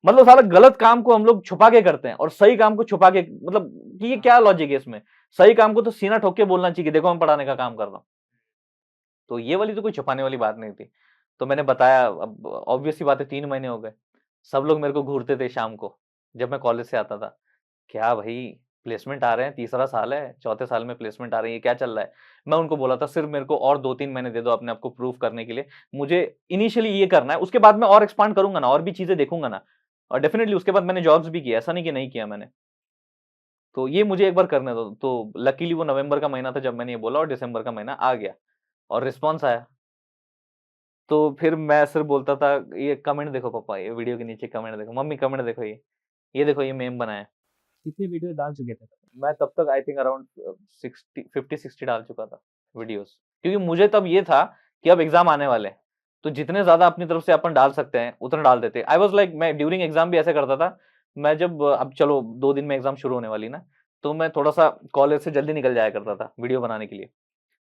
मतलब साला गलत काम को हम लोग छुपा के करते हैं और सही काम को छुपा के, मतलब कि ये क्या लॉजिक है इसमें? सही काम को तो सीना ठोक के बोलना चाहिए कि देखो मैं पढ़ाने का काम कर रहा हूँ। तो ये वाली तो कोई छुपाने वाली बात नहीं थी। तो मैंने बताया, अब ऑब्वियस सी बात है 3 महीने हो गए, सब लोग मेरे को घूरते थे शाम को जब मैं कॉलेज से आता था, क्या भाई प्लेसमेंट आ रहे हैं, तीसरा साल है, चौथे साल में प्लेसमेंट आ रही है, क्या चल रहा है? मैं उनको बोला था सिर्फ मेरे को और 2-3 महीने दे दो अपने आप को प्रूव करने के लिए, मुझे इनिशियली ये करना है, उसके बाद मैं और एक्सपांड करूंगा ना, और भी चीजें देखूंगा ना। और डेफिनेटली उसके बाद मैंने जॉब्स भी किया, ऐसा नहीं कि नहीं किया मैंने। तो ये मुझे एक बार करने दो। तो लकीली वो नवंबर का महीना था जब मैंने ये बोला, और दिसंबर का महीना आ गया और रिस्पॉन्स आया। तो फिर मैं सिर्फ बोलता था ये कमेंट देखो पापा, ये वीडियो के नीचे कमेंट देखो, मम्मी कमेंट देखो, ये देखो ये मेम बनाया है। कितनी वीडियो डाल चुके थे? मैं तब तक आई थिंक अराउंड 50-60 डाल चुका था वीडियोस, क्योंकि मुझे तब ये था कि अब एग्जाम आने वाले हैं, तो जितने ज्यादा अपनी तरफ से अपन डाल सकते हैं उतना डाल देते। आई वाज लाइक मैं ड्यूरिंग एग्जाम भी ऐसे करता था। मैं जब अब चलो 2 दिन में एग्जाम शुरू होने वाली ना, तो मैं थोड़ा सा कॉलेज से जल्दी निकल जाया करता था वीडियो बनाने के लिए।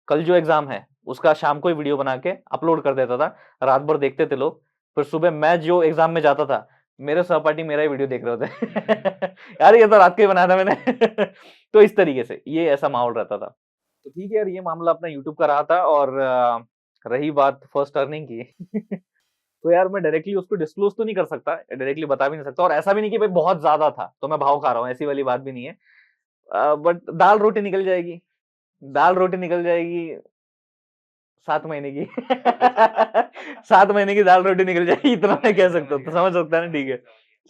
कल जो एग्जाम है उसका शाम को ही वीडियो बना के अपलोड कर देता था, रात भर देखते थे लोग, फिर सुबह मैं जो एग्जाम में जाता था मेरे सहपाठी मेरा ही वीडियो देख रहे होते यार ये तो रात को ही बनाया था मैंने तो इस तरीके से ये ऐसा माहौल रहता था। तो ठीक है यार, ये मामला अपना यूट्यूब का रहा था। और रही बात फर्स्ट अर्निंग की तो यार मैं डायरेक्टली उसको डिस्क्लोज तो नहीं कर सकता, डायरेक्टली बता भी नहीं सकता, और ऐसा भी नहीं कि भाई बहुत ज्यादा था तो मैं भाव खा रहा हूँ, ऐसी वाली बात भी नहीं है। बट दाल रोटी निकल जाएगी, दाल रोटी निकल जाएगी 7 महीने की 7 महीने की दाल रोटी निकल जाएगी, इतना मैं कह सकता हूँ, तो समझ सकता है ना, ठीक है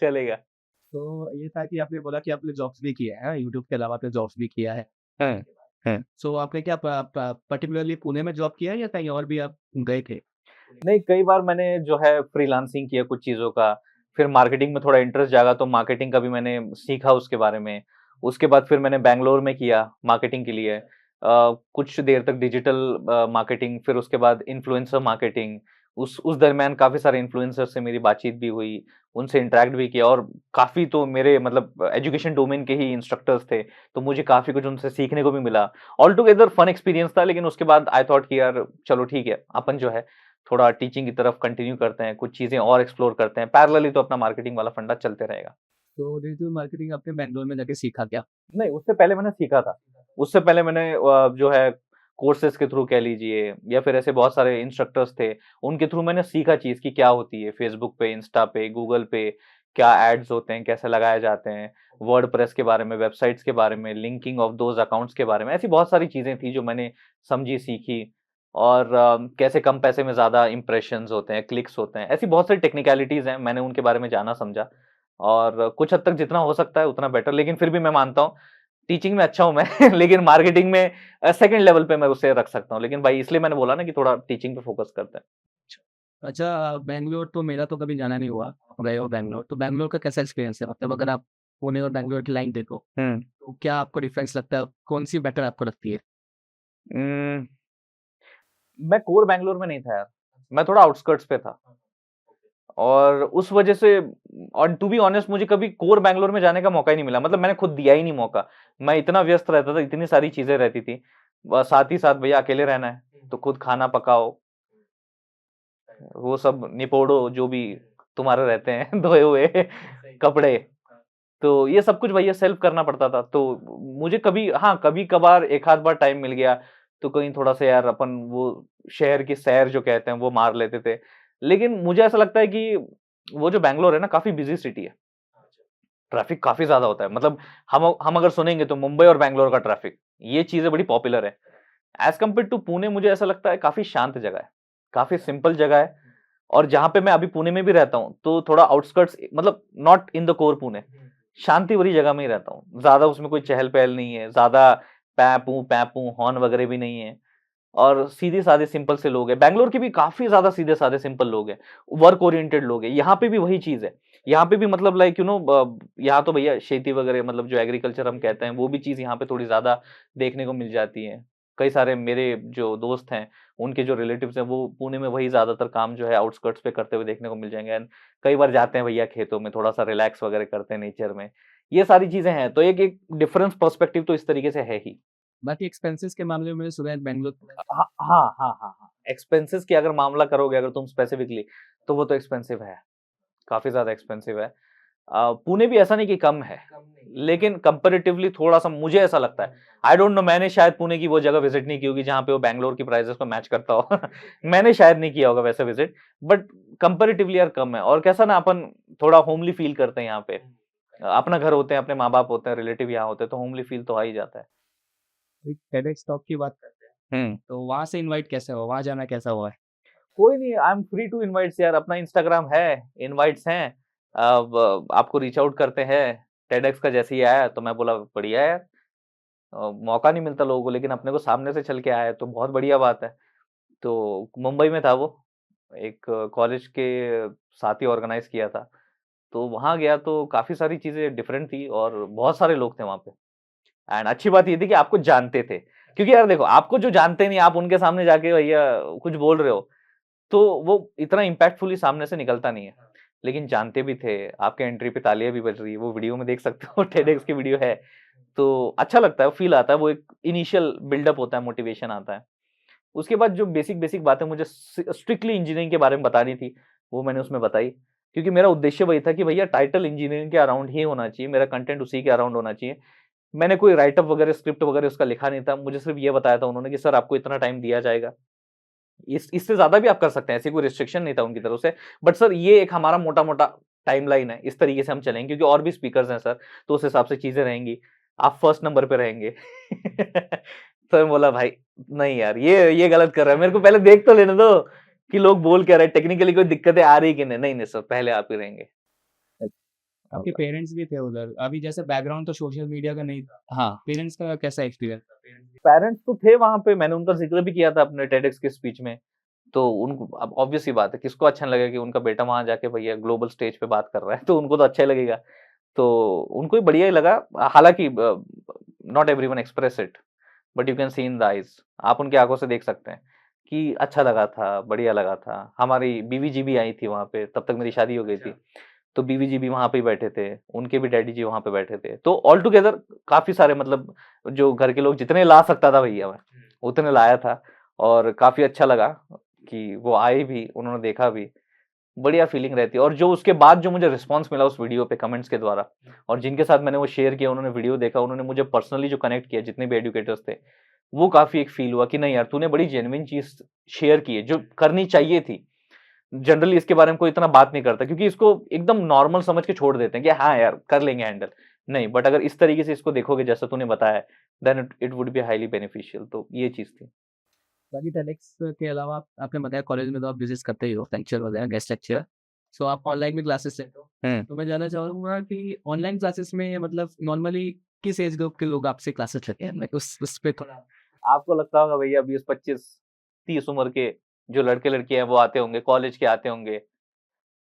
चलेगा। तो ये था कि आपने बोला कि आपने जॉब्स भी किया है, यूट्यूब के अलावा आपने जॉब्स भी किया है। हैं। सो आपने क्या पर्टिकुलरली पुणे में जॉब किया है या कहीं और भी आप गए थे? नहीं, कई बार मैंने जो है फ्रीलांसिंग किया कुछ चीज़ों का, फिर मार्केटिंग में थोड़ा इंटरेस्ट जागा तो मार्केटिंग का भी मैंने सीखा उसके बारे में। उसके बाद फिर मैंने बैंगलोर में किया मार्केटिंग के लिए, कुछ देर तक डिजिटल मार्केटिंग, फिर उसके बाद इन्फ्लुएंसर मार्केटिंग। उस दरमियान काफ़ी सारे इन्फ्लुएंसर से मेरी बातचीत भी हुई, उनसे इंटरैक्ट भी किया, और काफ़ी तो मेरे मतलब एजुकेशन डोमेन के ही इंस्ट्रक्टर्स थे, तो मुझे काफ़ी कुछ उनसे सीखने को भी मिला। ऑल टुगेदर फन एक्सपीरियंस था, लेकिन उसके बाद आई थॉट कि यार चलो ठीक है, अपन जो है थोड़ा टीचिंग की तरफ कंटिन्यू करते हैं, कुछ चीज़ें और एक्सप्लोर करते हैं, पैरेलली तो अपना मार्केटिंग वाला फंडा चलते रहेगा। तो डिजिटल मार्केटिंग आपने बैंगलोर में जाके सीखा क्या? नहीं, उससे पहले मैंने सीखा था। उससे पहले मैंने जो है कोर्सेज़ के थ्रू कह लीजिए, या फिर ऐसे बहुत सारे इंस्ट्रक्टर्स थे, उनके थ्रू मैंने सीखा चीज़ कि क्या होती है फेसबुक पे, इंस्टा पे, गूगल पे, क्या एड्स होते हैं, कैसे लगाए जाते हैं, वर्डप्रेस के बारे में, वेबसाइट्स के बारे में, लिंकिंग ऑफ दोज़ अकाउंट्स के बारे में, ऐसी बहुत सारी चीज़ें थी जो मैंने समझी, सीखी। और कैसे कम पैसे में ज़्यादा इंप्रेशंस होते हैं, क्लिक्स होते हैं, ऐसी बहुत सारी टेक्निकलिटीज़ हैं, मैंने उनके बारे में जाना समझा। और कुछ हद तक जितना हो सकता है उतना बेटर, लेकिन फिर भी मैं मानता हूँ टीचिंग में अच्छा हूँ मैं लेकिन मार्केटिंग में सेकंड लेवल पे मैं उसे रख सकता हूँ, लेकिन भाई इसलिए मैंने बोला ना कि थोड़ा टीचिंग पे फोकस करते हैं। अच्छा, बैंगलोर तो मेरा तो कभी जाना नहीं हुआ, गए हो बैंगलोर, तो बैंगलोर का कैसा एक्सपीरियंस है? मतलब अगर आप पुणे और बैंगलोर की लाइन देखो, तो क्या आपको डिफरेंस लगता है? कौन-सी बेटर आपको लगती है? हम्म, मैं कोर बैंगलोर में नहीं था यार, मैं थोड़ा आउटस्कर्ट्स पे था, और उस वजह से, और टू बी ऑनेस्ट मुझे कभी कोर बैंगलोर में जाने का मौका ही नहीं मिला, मतलब मैंने खुद दिया ही नहीं मौका। मैं इतना व्यस्त रहता था, इतनी सारी चीजें रहती थी, साथ ही साथ भैया अकेले रहना है तो खुद खाना पकाओ, वो सब निपोड़ो जो भी तुम्हारे रहते हैं धोए हुए कपड़े, तो ये सब कुछ भैया सेल्फ करना पड़ता था। तो मुझे कभी, हाँ कभी कभार एक आध बार टाइम मिल गया तो कहीं थोड़ा सा यार अपन वो शहर की सैर जो कहते हैं वो मार लेते थे। लेकिन मुझे ऐसा लगता है कि वो जो बैंगलोर है ना, काफी बिजी सिटी है, ट्रैफिक काफी ज्यादा होता है। मतलब हम अगर सुनेंगे तो मुंबई और बैंगलोर का ट्रैफिक, ये चीजें बड़ी पॉपुलर है। एज कम्पेयर टू पुणे मुझे ऐसा लगता है काफी शांत जगह है, काफी सिंपल जगह है। और जहां पे मैं अभी पुणे में भी रहता हूँ तो थोड़ा आउटस्कर्ट्स, मतलब not in the core Pune, शांति भरी जगह में ही रहता हूँ। ज्यादा उसमें कोई चहल पहल नहीं है, ज्यादा पैपू हॉर्न वगैरह भी नहीं है, और सीधे साधे सिंपल से लोग हैं। बैंगलोर के भी काफी ज्यादा सीधे साधे सिंपल लोग हैं, वर्क ओरिएंटेड लोग हैं। यहाँ पे भी वही चीज है, यहाँ पे भी मतलब लाइक यू नो, यहाँ तो भैया खेती वगैरह, मतलब जो एग्रीकल्चर हम कहते हैं वो भी चीज यहाँ पे थोड़ी ज्यादा देखने को मिल जाती है। कई सारे मेरे जो दोस्त हैं, उनके जो रिलेटिव्स हैं, वो पुणे में वही ज्यादातर काम जो है आउटस्कर्ट्स पे करते हुए देखने को मिल जाएंगे। एंड कई बार जाते हैं भैया खेतों में, थोड़ा सा रिलैक्स वगैरह करते हैं नेचर में। ये सारी चीजें हैं, तो एक एक डिफरेंस पर्सपेक्टिव तो इस तरीके से है ही। बाकी एक्सपेंसेस के मामले में मैंने सुना है बैंगलोर हाँ हाँ हाँ हाँ हाँ, एक्सपेंसेस की अगर मामला करोगे अगर तुम स्पेसिफिकली, तो वो तो एक्सपेंसिव है, काफी ज्यादा एक्सपेंसिव है। पुणे भी ऐसा नहीं कि कम है, लेकिन कंपैरेटिवली थोड़ा सा मुझे ऐसा लगता है, आई डोंट नो, मैंने शायद पुणे की वो जगह विजिट नहीं की होगी जहां पे वो बैंगलोर की प्राइसेस को मैच करता हो मैंने शायद नहीं किया होगा वैसे विजिट, बट कंपैरेटिवली यार कम है। और कैसा ना, अपन थोड़ा होमली फील करते हैं यहाँ पे, अपना घर होते हैं, अपने माँ बाप होते हैं, रिलेटिव यहाँ होते हैं, तो होमली फील तो आ ही जाता है। एक TEDx टॉक की बात करते हैं, तो वहाँ से इनवाइट कैसे हुआ? वहाँ जाना कैसा हुआ है? कोई नहीं, I am free to invites यार, अपना इंस्टाग्राम है, इनवाइट्स हैं। अब आपको रीच आउट करते हैं। टेडेक्स का जैसे ही आया तो मैं बोला बढ़िया है, मौका नहीं मिलता लोगों को, लेकिन अपने को सामने से चल के आया है तो बहुत बढ़िया बात है। तो मुंबई में था वो, एक कॉलेज के साथ ही ऑर्गेनाइज किया था, तो वहाँ गया तो काफी सारी चीजें डिफरेंट थी और बहुत सारे लोग थे वहाँ पे। एंड अच्छी बात ये थी कि आपको जानते थे, क्योंकि यार देखो, आपको जो जानते नहीं, आप उनके सामने जाके भैया कुछ बोल रहे हो, तो वो इतना इम्पैक्टफुली सामने से निकलता नहीं है। लेकिन जानते भी थे, आपके एंट्री पे तालियां भी बज रही है, वो वीडियो में देख सकते हो टेडेक्स की वीडियो है, तो अच्छा लगता है, फील आता है, वो एक इनिशियल बिल्डअप होता है, मोटिवेशन आता है। उसके बाद जो बेसिक बेसिक बातें मुझे स्ट्रिक्टली इंजीनियरिंग के बारे में बतानी थी, वो मैंने उसमें बताई, क्योंकि मेरा उद्देश्य वही था कि भैया टाइटल इंजीनियरिंग के अराउंड ही होना चाहिए, मेरा कंटेंट उसी के अराउंड होना चाहिए। मैंने कोई राइटअप वगैरह, स्क्रिप्ट वगैरह उसका लिखा नहीं था, मुझे सिर्फ ये बताया था उन्होंने कि सर आपको इतना टाइम दिया जाएगा, इससे ज्यादा भी आप कर सकते हैं, ऐसी कोई रिस्ट्रिक्शन नहीं था उनकी तरफ से। बट सर ये एक हमारा मोटा मोटा टाइमलाइन है, इस तरीके से हम चलेंगे, क्योंकि और भी स्पीकर्स हैं सर, तो उस हिसाब से चीजें रहेंगी, आप फर्स्ट नंबर पे रहेंगे तो मैं बोला भाई नहीं यार, ये गलत कर रहा है, मेरे को पहले देख तो लेने दो कि लोग बोल क्या रहे हैं, टेक्निकली कोई दिक्कतें आ रही कि नहीं। नहीं नहीं सर, पहले आप ही रहेंगे। आपके पेरेंट्स भी थे उधर, अभी जैसे बैकग्राउंड तो सोशल मीडिया का नहीं था, हाँ, पेरेंट्स का कैसा एक्सपीरियंस था? पेरेंट्स तो थे वहां पे, मैंने उनका जिक्र भी किया था अपने टेडेक्स के स्पीच में। तो उनको, अब ऑब्वियस सी बात है, किसको अच्छा नहीं लगेगा कि उनका बेटा वहां जाके भैया ग्लोबल स्टेज पे बात कर रहा है, तो उनको तो अच्छा ही लगेगा। तो उनको भी बढ़िया ही लगा। हालांकि not everyone express it, but you can see in the eyes, आप उनकी आंखों से देख सकते हैं कि अच्छा लगा था, बढ़िया लगा था। हमारी बीवी जी भी आई थी वहां पे, तब तक मेरी शादी हो गई थी, तो बीवी जी भी वहां पे ही बैठे थे, उनके भी डैडी जी वहां पे बैठे थे, तो ऑल टुगेदर काफी सारे, मतलब जो घर के लोग जितने ला सकता था भैया मैं उतने लाया था। और काफी अच्छा लगा कि वो आए भी, उन्होंने देखा भी, बढ़िया फीलिंग रहती है। और जो उसके बाद जो मुझे रिस्पांस मिला उस वीडियो पे कमेंट्स के द्वारा, और जिनके साथ मैंने वो शेयर किया, उन्होंने वीडियो देखा, उन्होंने मुझे पर्सनली जो कनेक्ट किया, जितने भी एजुकेटर्स थे, वो काफी एक फील हुआ कि नहीं यार, तूने बड़ी जेन्युइन चीज शेयर की है, जो करनी चाहिए थी। जनरली इसके बारे में कोई इतना बात नहीं करता, क्योंकि इसको एकदम नॉर्मल समझ के छोड़ देते हैं कि हाँ यार कर लेंगे हैंडल। नहीं, बट अगर इस तरीके से इसको देखोगे जैसा तूने बताया, then it would be highly beneficial, तो ये चीज थी। बाकी TEDx के अलावा आपने बताया कॉलेज में तो आप विजिट करते ही हो, लेक्चर वगैरह, गेस्ट लेक्चर, सो आप ऑनलाइन भी क्लासेस लेते हो, तो मैं जानना चाहूँगा कि ऑनलाइन क्लासेस में मतलब नॉर्मली किस एज ग्रुप के लोग आपसे क्लासेस लेते हैं? लाइक उस पे थोड़ा आपको लगता होगा भैया 20 25 30 उम्र के जो लड़के लड़के हैं वो आते होंगे, कॉलेज के आते होंगे,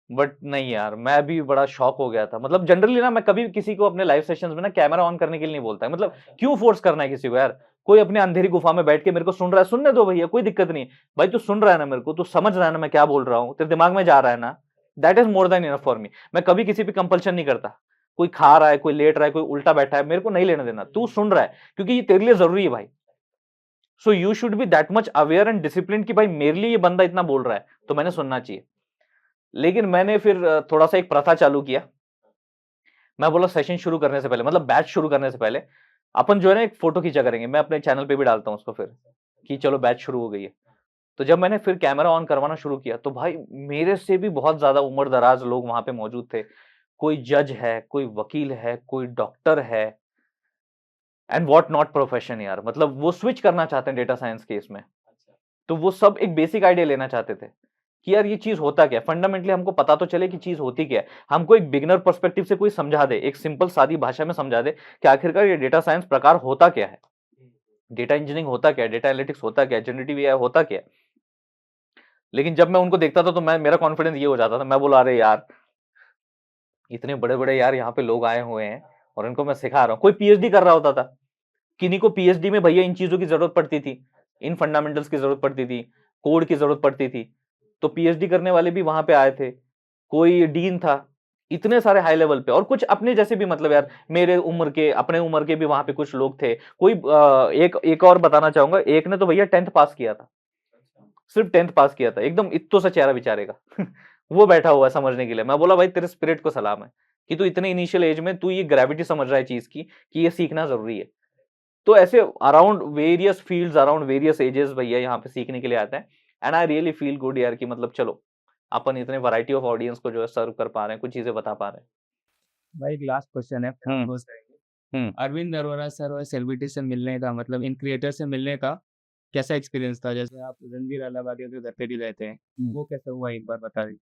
बट नहीं यार, मैं भी बड़ा शॉक हो गया था। मतलब जनरली ना मैं कभी भी किसी को अपने लाइव सेशंस में ना कैमरा ऑन करने के लिए नहीं बोलता है। मतलब क्यों फोर्स करना है किसी को यार? कोई अपने अंधेरी गुफा में बैठ के मेरे को सुन रहा है, सुनने दो भैया, कोई दिक्कत नहीं। भाई तू सुन रहा है ना मेरे को, तू समझ रहा है ना मैं क्या बोल रहा हूँ, तेरे दिमाग में जा रहा है ना, that is more than enough for me. मैं कभी किसी पे कंपल्शन नहीं करता। कोई खा रहा है, कोई लेट रहा है, कोई उल्टा बैठा है, मेरे को नहीं लेने देना, तू सुन रहा है क्योंकि ये तेरे लिए जरूरी है भाई। So you should be that much aware and discipline कि भाई मेरे लिए ये बंदा इतना बोल रहा है तो मैंने सुनना चाहिए। लेकिन मैंने फिर थोड़ा सा एक प्रथा चालू किया। मैं बोला सेशन शुरू करने से पहले, मतलब बैच शुरू करने से पहले अपन जो है ना एक फोटो खींचा करेंगे। मैं अपने चैनल पे भी डालता हूँ उसको फिर कि चलो बैच शुरू हो गई है। तो जब मैंने फिर कैमरा ऑन करवाना शुरू किया तो भाई मेरे से भी बहुत ज्यादा उम्र दराज लोग वहां पे मौजूद थे। कोई जज है, कोई वकील है, कोई डॉक्टर है, एंड व्हाट नॉट प्रोफेशन यार। मतलब वो स्विच करना चाहते हैं डेटा साइंस के इसमें। तो वो सब एक बेसिक आइडिया लेना चाहते थे कि यार ये चीज होता क्या है, फंडामेंटली हमको पता तो चले कि चीज होती क्या है। हमको एक बिगिनर पर्सपेक्टिव से कोई समझा दे, एक सिंपल सादी भाषा में समझा दे कि आखिरकार ये डेटा साइंस प्रकार होता क्या है, डेटा इंजीनियरिंग होता क्या है, डेटा एनालिटिक्स होता क्या है, जनरेटिव एआई होता क्या है। लेकिन जब मैं उनको देखता था तो मेरा कॉन्फिडेंस ये हो जाता था, मैं बोला अरे यार इतने बड़े बड़े यार यहाँ पे लोग आए हुए हैं और इनको मैं सिखा रहा हूँ। कोई पीएचडी कर रहा होता था, किन्हीं को पीएचडी में भैया इन चीजों की जरूरत पड़ती थी, इन फंडामेंटल्स की जरूरत पड़ती थी, कोड की जरूरत पड़ती थी, तो पीएचडी करने वाले भी वहां पे आए थे। कोई डीन था, इतने सारे हाई लेवल पे, और कुछ अपने जैसे भी, मतलब यार मेरे उम्र के, अपने उम्र के भी वहां पे कुछ लोग थे। कोई एक और बताना चाहूंगा, एक ने तो भैया 10th पास किया था, सिर्फ 10th पास किया था, एकदम इत्तो सा चेहरा बेचारे का वो बैठा हुआ है समझने के लिए। मैं बोला भाई तेरे स्पिरिट को सलाम है कि तू इतने इनिशियल एज में तू ये ग्रेविटी समझ रहा है चीज की कि ये सीखना जरूरी है। तो ऐसे around various fields, around various ages भैया यहाँ पे सीखने के लिए आते हैं। And I really feel good यार कि मतलब चलो अपन इतने वैरायटी ऑफ ऑडियंस को जो है सर्व कर पा रहे हैं, कुछ चीजें बता पा रहे हैं। भाई एक लास्ट क्वेश्चन है, हम्म। close करेंगे। हम्म। अरविंद अरोरा सर और सेलिब्रिटी से मिलने का, मतलब इन क्रिएटर से मिलने का कैसा एक्सपीरियंस था? जैसे आप रणवीर अलाहाबादी के घर पे भी रहते हैं, वो कैसे हुआ एक बार बता दीजिए।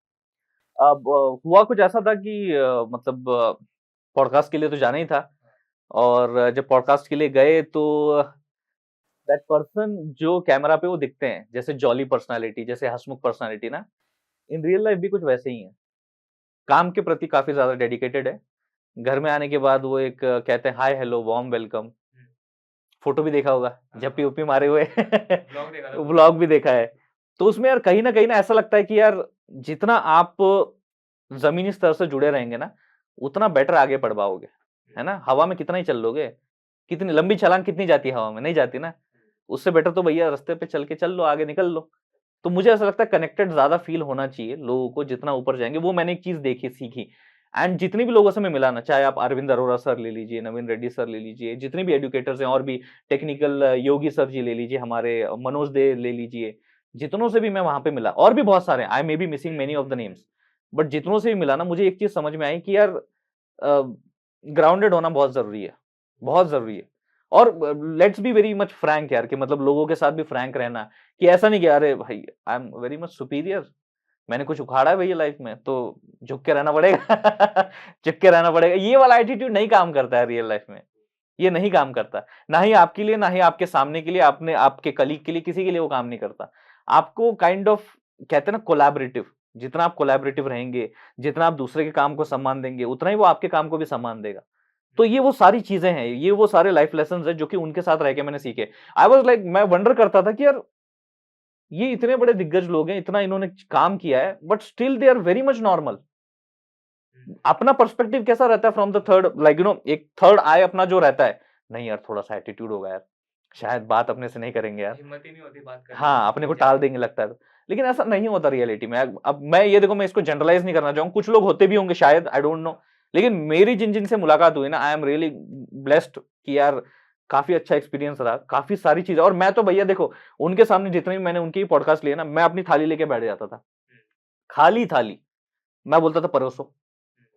अब हुआ कुछ ऐसा था कि मतलब पॉडकास्ट के लिए तो जाना ही था, और जब पॉडकास्ट के लिए गए तो दैट पर्सन जो कैमरा पे वो दिखते हैं जैसे जॉली पर्सनालिटी, जैसे हंसमुख पर्सनालिटी ना, इन रियल लाइफ भी कुछ वैसे ही है। काम के प्रति काफी ज्यादा डेडिकेटेड है। घर में आने के बाद वो एक कहते हैं hi hello warm welcome. Photo भी देखा होगा, जप्पी उप्पी मारे हुए व्लॉग भी देखा है। तो उसमें यार कहीं ना ऐसा लगता है कि यार जितना आप जमीनी स्तर से जुड़े रहेंगे ना, उतना बेटर आगे बढ़ पाओगे, है ना। हवा में कितना ही चल लोगे, कितनी लंबी छलांग कितनी जाती है हवा में, नहीं जाती ना। उससे बेटर तो भैया रास्ते पे चल के चल लो, आगे निकल लो। तो मुझे ऐसा लगता है कनेक्टेड ज्यादा फील होना चाहिए लोगों को जितना ऊपर जाएंगे। वो मैंने एक चीज देखी, सीखी। एंड जितने भी लोगों से मैं मिला ना, चाहे आप अरविंद अरोरा सर ले लीजिए, नवीन रेड्डी सर ले लीजिए, जितने भी एडुकेटर्स हैं, और भी टेक्निकल योगी सर जी ले लीजिए, हमारे मनोज दे ले लीजिए, जितनों से भी मैं वहां पे मिला, और भी बहुत सारे, I may be missing many of the names, but जितनों से भी मिला ना, मुझे एक चीज समझ में आई कि यार ग्राउंडेड होना बहुत जरूरी है, बहुत जरूरी है। और let's be very much Frank यार, कि मतलब लोगों के साथ भी फ्रैंक रहना, कि ऐसा नहीं कि अरे भाई I am very much superior, मैंने कुछ उखाड़ा है भैया लाइफ में तो झुक के रहना पड़ेगा झुक के रहना पड़ेगा। ये वाला एटीट्यूड नहीं काम करता है रियल लाइफ में, ये नहीं काम करता, ना ही आपके लिए, ना ही आपके सामने के लिए, आपने आपके कलीग के लिए, किसी के लिए वो काम नहीं करता। आपको काइंड ऑफ कहते हैं ना कोलैबोरेटिव, जितना आप कोलैबोरेटिव रहेंगे, जितना आप दूसरे के काम को सम्मान देंगे, उतना ही वो आपके काम को भी सम्मान देगा। तो ये वो सारी चीजें हैं, ये वो सारे लाइफ लेसन है जो कि उनके साथ रह के मैंने सीखे। आई वॉज लाइक, मैं वंडर करता था कि यार ये इतने बड़े दिग्गज लोग हैं, इतना इन्होंने काम किया है, but still they are very much normal. अपना पर्सपेक्टिव कैसा रहता है from the third, like you know, एक थर्ड आई अपना जो रहता है, नहीं यार थोड़ा सा एटीट्यूड होगा यार, शायद बात अपने से नहीं करेंगे यार, हिम्मत ही नहीं होती बात करने की, हाँ अपने को टाल देंगे लगता है। लेकिन ऐसा नहीं होता रियलिटी में। अब मैं ये देखो, मैं इसको जनरलाइज नहीं करना चाहूंगा, कुछ लोग होते भी होंगे शायद, आई डोंट नो। लेकिन मेरी जिन जिन से मुलाकात हुई ना, आई एम रियली ब्लेस्ड कि यार काफी अच्छा एक्सपीरियंस रहा, काफी सारी चीजें। और मैं तो भैया देखो, उनके सामने जितने भी मैंने उनकी पॉडकास्ट लिए ना, मैं अपनी थाली लेके बैठ जाता था, खाली थाली। मैं बोलता था परोसो,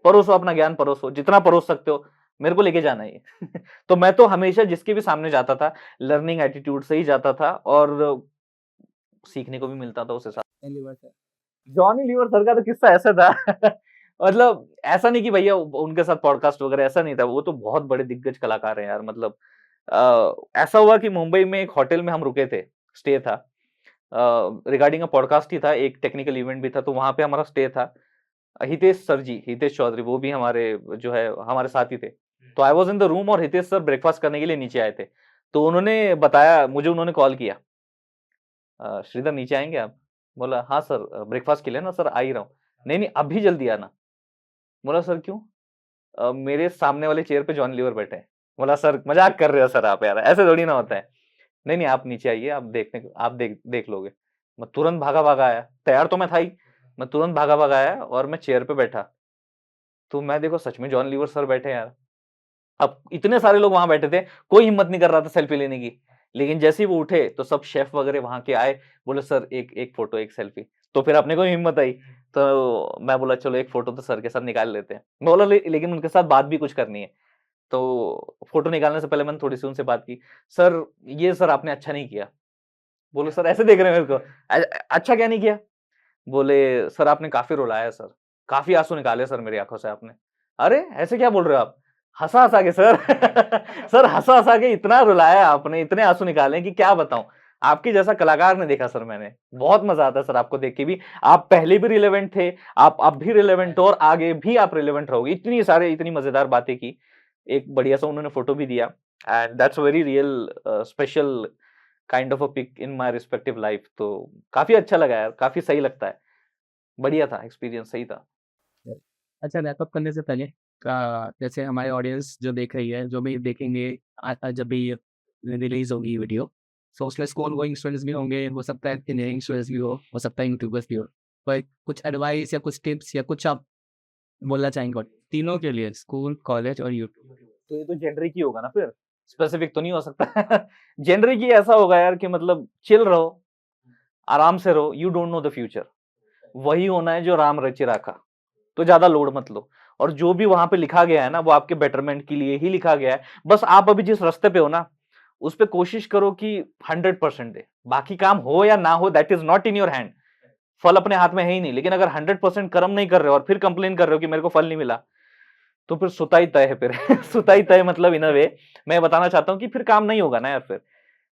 परोसो अपना ज्ञान, परोसो जितना परोस सकते हो, मेरे को लेके जाना है तो मैं तो हमेशा जिसके भी सामने जाता था, लर्निंग एटीट्यूड से ही जाता था, और सीखने को भी मिलता था उस हिसाब। पहली बार सर। जॉनी लीवर सर का तो किस्सा ऐसा था मतलब ऐसा नहीं कि भैया उनके साथ पॉडकास्ट वगैरह, ऐसा नहीं था, वो तो बहुत बड़े दिग्गज कलाकार हैं यार। मतलब ऐसा हुआ कि मुंबई में एक होटल में हम रुके थे, स्टे था, रिगार्डिंग अ पॉडकास्ट ही था, एक टेक्निकल इवेंट भी था, तो वहां पे हमारा स्टे था। हितेश सर जी, हितेश चौधरी, वो भी हमारे जो है हमारे साथ ही थे। तो I was in the room और हितेश सर ब्रेकफास्ट करने के लिए नीचे आए थे। तो उन्होंने बताया मुझे, उन्होंने कॉल किया, श्रीधर नीचे आएंगे आप? बोला हाँ सर, ब्रेकफास्ट के लिए ना सर, आ ही रहा हूँ। नहीं नहीं, अभी जल्दी आना। बोला सर क्यों? मेरे सामने वाले चेयर पे जॉन लीवर बैठे हैं। बोला सर मजाक कर रहे हो सर आप यार, ऐसे थोड़ी ना होता है। नहीं नहीं, आप नीचे आइए, आप आप देख लोगे। मैं तुरंत भागा भागा आया, तैयार तो मैं था ही। मैं तुरंत भागा भागा आया और मैं चेयर पे बैठा। तो मैं देखो सच में जॉन लीवर सर बैठे हैं यार। अब इतने सारे लोग वहां बैठे थे, कोई हिम्मत नहीं कर रहा था सेल्फी लेने की। लेकिन जैसे ही वो उठे तो सब शेफ वगैरह वहां के आए, बोले सर एक एक फोटो, एक सेल्फी। तो फिर अपने को ही हिम्मत आई। तो मैं बोला चलो एक फोटो तो सर के साथ निकाल लेते हैं। मैं बोला लेकिन उनके साथ बात भी कुछ करनी है। तो फोटो निकालने से पहले मैंने थोड़ी सी उनसे बात की। सर ये सर आपने अच्छा नहीं किया। बोले सर ऐसे देख रहे हैं मेरे को, अच्छा क्या नहीं किया? बोले सर आपने काफी रुलाया सर, काफी आंसू निकाले सर मेरी आंखों से आपने। अरे ऐसे क्या बोल रहे हो आप? हंसा हंसा के सर सर हंसा हंसा के इतना रुलाया आपने, इतने आंसू निकाले कि क्या बताऊं। आपकी जैसा कलाकार नहीं देखा सर मैंने। बहुत मजा आता है सर आपको देख के भी। आप पहले भी रिलेवेंट थे, आप अब भी रिलेवेंट हो और आगे भी आप रिलेवेंट रहोगे। इतनी मजेदार बातें की। एक बढ़िया सा उन्होंने फोटो भी दिया। And that's very real special kind of a pic in my respective life. तो काफी अच्छा लगा यार, काफी सही लगता है। बढ़िया था, एक्सपीरियंस सही था। अच्छा, रैपअप करने से पहले जैसे हमारे ऑडियंस जो देख रही है, जो भी देखेंगे जब भी रिलीज होगी वीडियो, तो उसमें स्कूल गोइंग स्टूडेंट्स भी होंगे, हो सकता है इंजीनियरिंग स्टूडेंट्स भी हो सकता है यूट्यूबर्स भी हो। पर कुछ एडवाइस या कुछ टिप्स या कुछ आप बोलना चाहेंगे तीनों के लिए, स्कूल, कॉलेज और यूट्यूब? तो ये तो जेनरिक ही होगा ना, फिर स्पेसिफिक तो नहीं हो सकता जेनरिक ही ऐसा होगा यार कि मतलब चिल रहो, आराम से रहो, you don't know the future. वही होना है जो राम रचे राखा। तो ज्यादा लोड मत लो। और जो भी वहां पे लिखा गया है ना, वो आपके बेटरमेंट के लिए ही लिखा गया है। बस आप अभी जिस रास्ते पे हो ना, उस पे कोशिश करो कि 100% दे। बाकी काम हो या ना हो, that is not in your hand. फल अपने हाथ में है ही नहीं। लेकिन अगर 100% कर्म नहीं कर रहे हो और फिर कंप्लेन कर रहे हो कि मेरे को फल नहीं मिला, तो फिर सुताई तय है फिर सुताई तय मतलब इन अ वे मैं बताना चाहता हूँ कि फिर काम नहीं होगा ना यार फिर।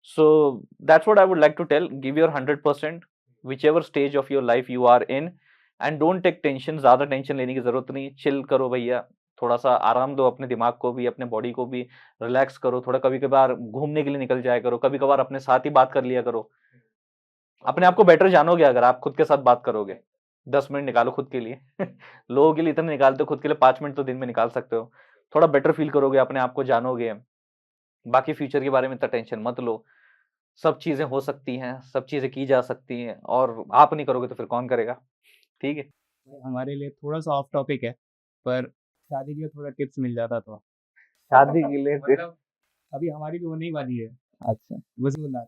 So that's what I would like to tell, give your 100% whichever stage of your life you are in. And don't take tension, ज्यादा टेंशन लेने की जरूरत नहीं, चिल करो भैया। थोड़ा सा आराम दो अपने दिमाग को भी, अपने बॉडी को भी रिलैक्स करो। थोड़ा कभी कभार घूमने के लिए निकल जाया करो, कभी कभार अपने साथ ही बात कर लिया करो। अपने आप को बेटर जानोगे अगर आप खुद के साथ बात करोगे। 10 मिनट निकालो खुद के लिए लोगों के लिए इतने निकालते हो, खुद के लिए 5 मिनट तो दिन में निकाल सकते हो। थोड़ा बेटर फील करोगे, अपने आप को जानोगे। बाकी फ्यूचर के बारे में इतना टेंशन मत लो। सब चीजें हो सकती हैं, सब चीजें की जा सकती हैं, और आप नहीं करोगे तो फिर कौन करेगा? ठीक है। हमारे लिए थोड़ा सा ऑफ टॉपिक है, पर शादी के थोड़ा टिप्स मिल जाता तो। शादी के लिए मतलब अभी हमारी भी होने ही वाली है। अच्छा, बस बोलना।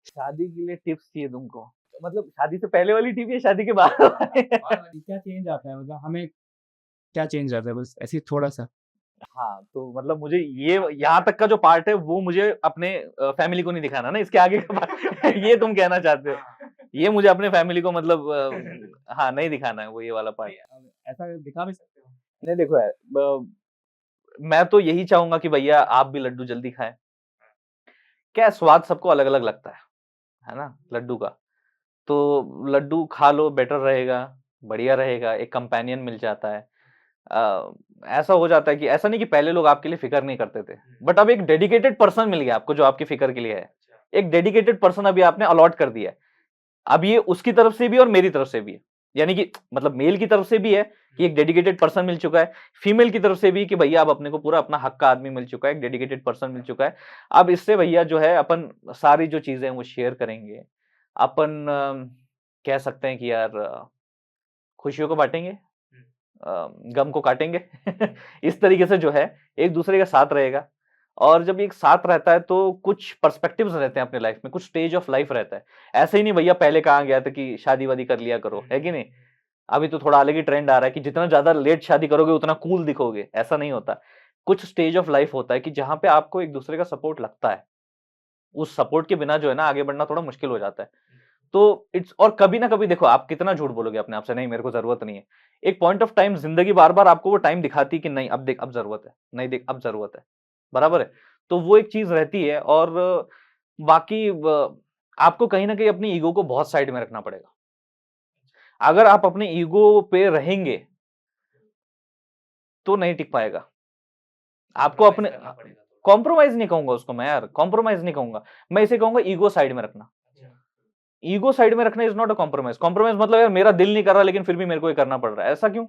शादी के लिए टिप्स चाहिए तुमको? मतलब शादी से पहले वाली टिप या शादी के बाद वाली? क्या चेंज आता है, मतलब हमें क्या चेंज आता है, बस ऐसे ही थोड़ा सा। हाँ, तो मतलब मुझे ये यहाँ तक का जो पार्ट है वो मुझे अपने फैमिली को नहीं दिखाना ना, इसके आगे का पार्ट ये तुम कहना चाहते हो? ये मुझे अपने फैमिली को मतलब हाँ नहीं दिखाना है वो, ये वाला पार्ट। ऐसा दिखा भी सकते हो। नहीं देखो यार, मैं तो यही चाहूंगा कि भैया आप भी लड्डू जल्दी खाएं। क्या है, स्वाद सबको अलग अलग लगता है ना लड्डू का। तो लड्डू खा लो, बेटर रहेगा, बढ़िया रहेगा, एक कंपेनियन मिल जाता है। ऐसा हो जाता है कि ऐसा नहीं कि पहले लोग आपके लिए फिक्र नहीं करते थे, बट अब एक डेडिकेटेड पर्सन मिल गया आपको जो आपकी फिक्र के लिए है। एक डेडिकेटेड पर्सन अभी आपने अलॉट कर दिया है। अब ये उसकी तरफ से भी और मेरी तरफ से भी है। यानी कि मतलब मेल की तरफ से भी है कि एक डेडिकेटेड पर्सन मिल चुका है, फीमेल की तरफ से भी कि भैया अब अपने को पूरा अपना हक का आदमी मिल चुका है, एक डेडिकेटेड पर्सन मिल चुका है। अब इससे भैया जो है अपन सारी जो चीजें हैं वो शेयर करेंगे। अपन कह सकते हैं कि यार खुशियों को बांटेंगे, गम को काटेंगे इस तरीके से जो है एक दूसरे के साथ रहेगा। और जब एक साथ रहता है तो कुछ पर्सपेक्टिव्स रहते हैं अपने लाइफ में, कुछ स्टेज ऑफ लाइफ रहता है। ऐसे ही नहीं भैया पहले कहा गया था कि शादी वादी कर लिया करो, है कि नहीं? अभी तो थोड़ा अलग ही ट्रेंड आ रहा है कि जितना ज्यादा लेट शादी करोगे उतना कूल दिखोगे। ऐसा नहीं होता। कुछ स्टेज ऑफ लाइफ होता है कि जहां पे आपको एक दूसरे का सपोर्ट लगता है। उस सपोर्ट के बिना जो है ना आगे बढ़ना थोड़ा मुश्किल हो जाता है। तो इट्स, और कभी ना कभी देखो आप कितना झूठ बोलोगे अपने आप से, नहीं मेरे को जरूरत नहीं है, एक पॉइंट ऑफ टाइम जिंदगी बार बार आपको वो टाइम दिखाती कि नहीं अब देख अब जरूरत है, नहीं देख अब जरूरत है, बराबर है। तो वो एक चीज रहती है। और बाकी आपको कहीं ना कहीं अपनी ईगो को बहुत साइड में रखना पड़ेगा। अगर आप अपने ईगो पे रहेंगे तो नहीं टिक पाएगा। आपको अपने कॉम्प्रोमाइज नहीं कहूंगा उसको मैं यार, कॉम्प्रोमाइज नहीं कहूंगा मैं, इसे कहूंगा ईगो साइड में रखना। ईगो साइड में रखना is not a compromise. Compromise मतलब यार मेरा दिल नहीं कर रहा लेकिन फिर भी मेरे को ये करना पड़ रहा है, ऐसा क्यों?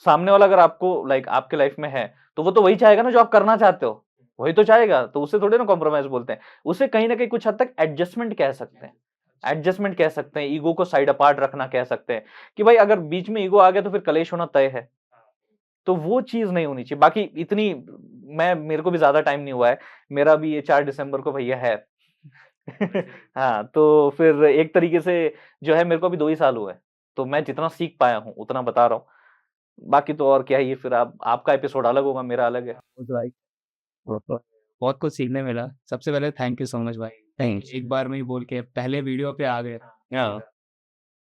सामने वाला अगर आपको लाइक आपके लाइफ में है तो वो तो वही चाहेगा ना जो आप करना चाहते हो, वही तो चाहेगा, तो उसे थोड़े ना कॉम्प्रोमाइज बोलते हैं। उसे कहीं ना कहीं कुछ हद तक एडजस्टमेंट कह सकते हैं, एडजस्टमेंट कह सकते हैं, ईगो को साइड अपार्ट रखना कह सकते हैं कि भाई अगर बीच में ईगो आ गया तो फिर कलेश होना तय है। तो वो चीज नहीं होनी चाहिए। बाकी इतनी मेरे को भी ज्यादा टाइम नहीं हुआ है, मेरा भी ये 4 दिसंबर को भैया है हाँ, तो फिर एक तरीके से जो है मेरे को अभी 2 ही साल हुए हैं, तो मैं जितना सीख पाया हूँ उतना बता रहा हूँ। बाकी तो और क्या ही है, फिर आपका एपिसोड अलग होगा, मेरा अलग है। बहुत कुछ सीखने मिला। सबसे पहले थैंक यू सो मच भाई, थैंक्स। एक बार में ही बोल के पहले वीडियो पे आ गए, हाँ,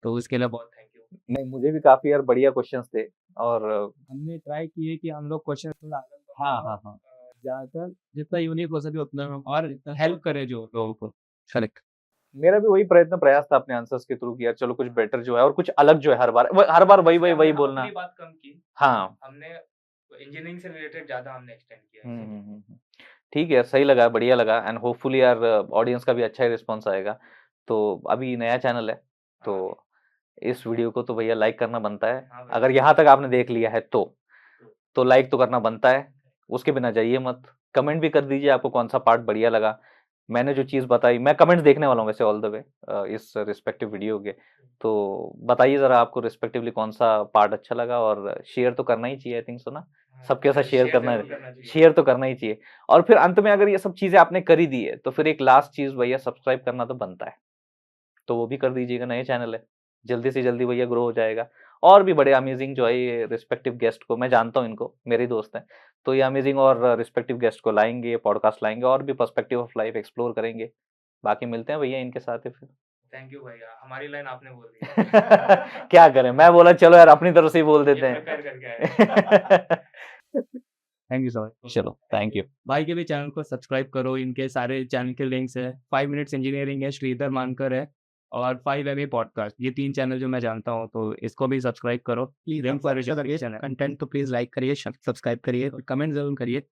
तो उसके लिए बहुत थैंक यू। नहीं मुझे भी काफी यार बढ़िया क्वेश्चंस थे। और हमने ट्राई किए कि हम लोग क्वेश्चन थोड़ा अलग हाँ, हाँ, हाँ। ज्यादातर जितना यूनिक हो सके उतना और हेल्प करे जो लोगों को। करेक्ट। मेरा भी वही प्रयास था अपने आंसर्स के थ्रू कि यार चलो कुछ बेटर जो है और कुछ अलग जो है, हर बार वही बोलना। अपनी बात कम की, हाँ। हमने इंजीनियरिंग से रिलेटेड ज्यादा हमने एक्सटेंड किया है। हम्म। ठीक है, सही लगा, बढ़िया लगा, एंड होपफुली यार ऑडियंस का भी अच्छा ही रिस्पॉन्स आएगा। तो अभी नया चैनल है तो इस वीडियो को तो भैया लाइक करना बनता है। हाँ भाई। अगर यहाँ तक आपने देख लिया है तो लाइक तो करना बनता है, उसके बिना जाइए मत। कमेंट भी कर दीजिए आपको कौन सा पार्ट बढ़िया लगा। मैंने जो चीज़ बताई, मैं कमेंट्स देखने वाला हूँ वैसे ऑल द वे इस रिस्पेक्टिव वीडियो के। तो बताइए ज़रा आपको रिस्पेक्टिवली कौन सा पार्ट अच्छा लगा, और शेयर तो करना ही चाहिए, आई थिंक सो ना, सबके साथ शेयर करना है, शेयर तो करना ही चाहिए। और फिर अंत में अगर ये सब चीज़ें आपने करी दी है तो फिर एक लास्ट चीज़ भैया, सब्सक्राइब करना तो बनता है, तो वो भी कर दीजिएगा। नए चैनल है, जल्दी से जल्दी भैया ग्रो हो जाएगा। और भी बड़े अमेजिंग जो है ये रिस्पेक्टिव गेस्ट को, मैं जानता हूँ इनको, मेरे दोस्त हैं, तो ये अमेजिंग और रिस्पेक्टिव गेस्ट को लाएंगे, पॉडकास्ट लाएंगे, और भी पर्सपेक्टिव ऑफ लाइफ एक्सप्लोर करेंगे। बाकी मिलते हैं भैया इनके साथ ही फिर। थैंक यू भैया, हमारी लाइन आपने बोल दी। क्या करें, मैं बोला चलो यार अपनी तरफ से ही बोल देते ये हैं। prepare करके आए। Thank you so much. चलो, थैंक यू। भाई के भी चैनल को सब्सक्राइब करो, इनके सारे चैनल के लिंक्स है। 5 मिनट्स इंजीनियरिंग है, श्रीधर मानकर है, और 5MA पॉडकास्ट, ये 3 चैनल जो मैं जानता हूँ, तो इसको भी सब्सक्राइब करो। प्लीज कंटेंट तो प्लीज लाइक करिए, सब्सक्राइब करिए और कमेंट जरूर करिए।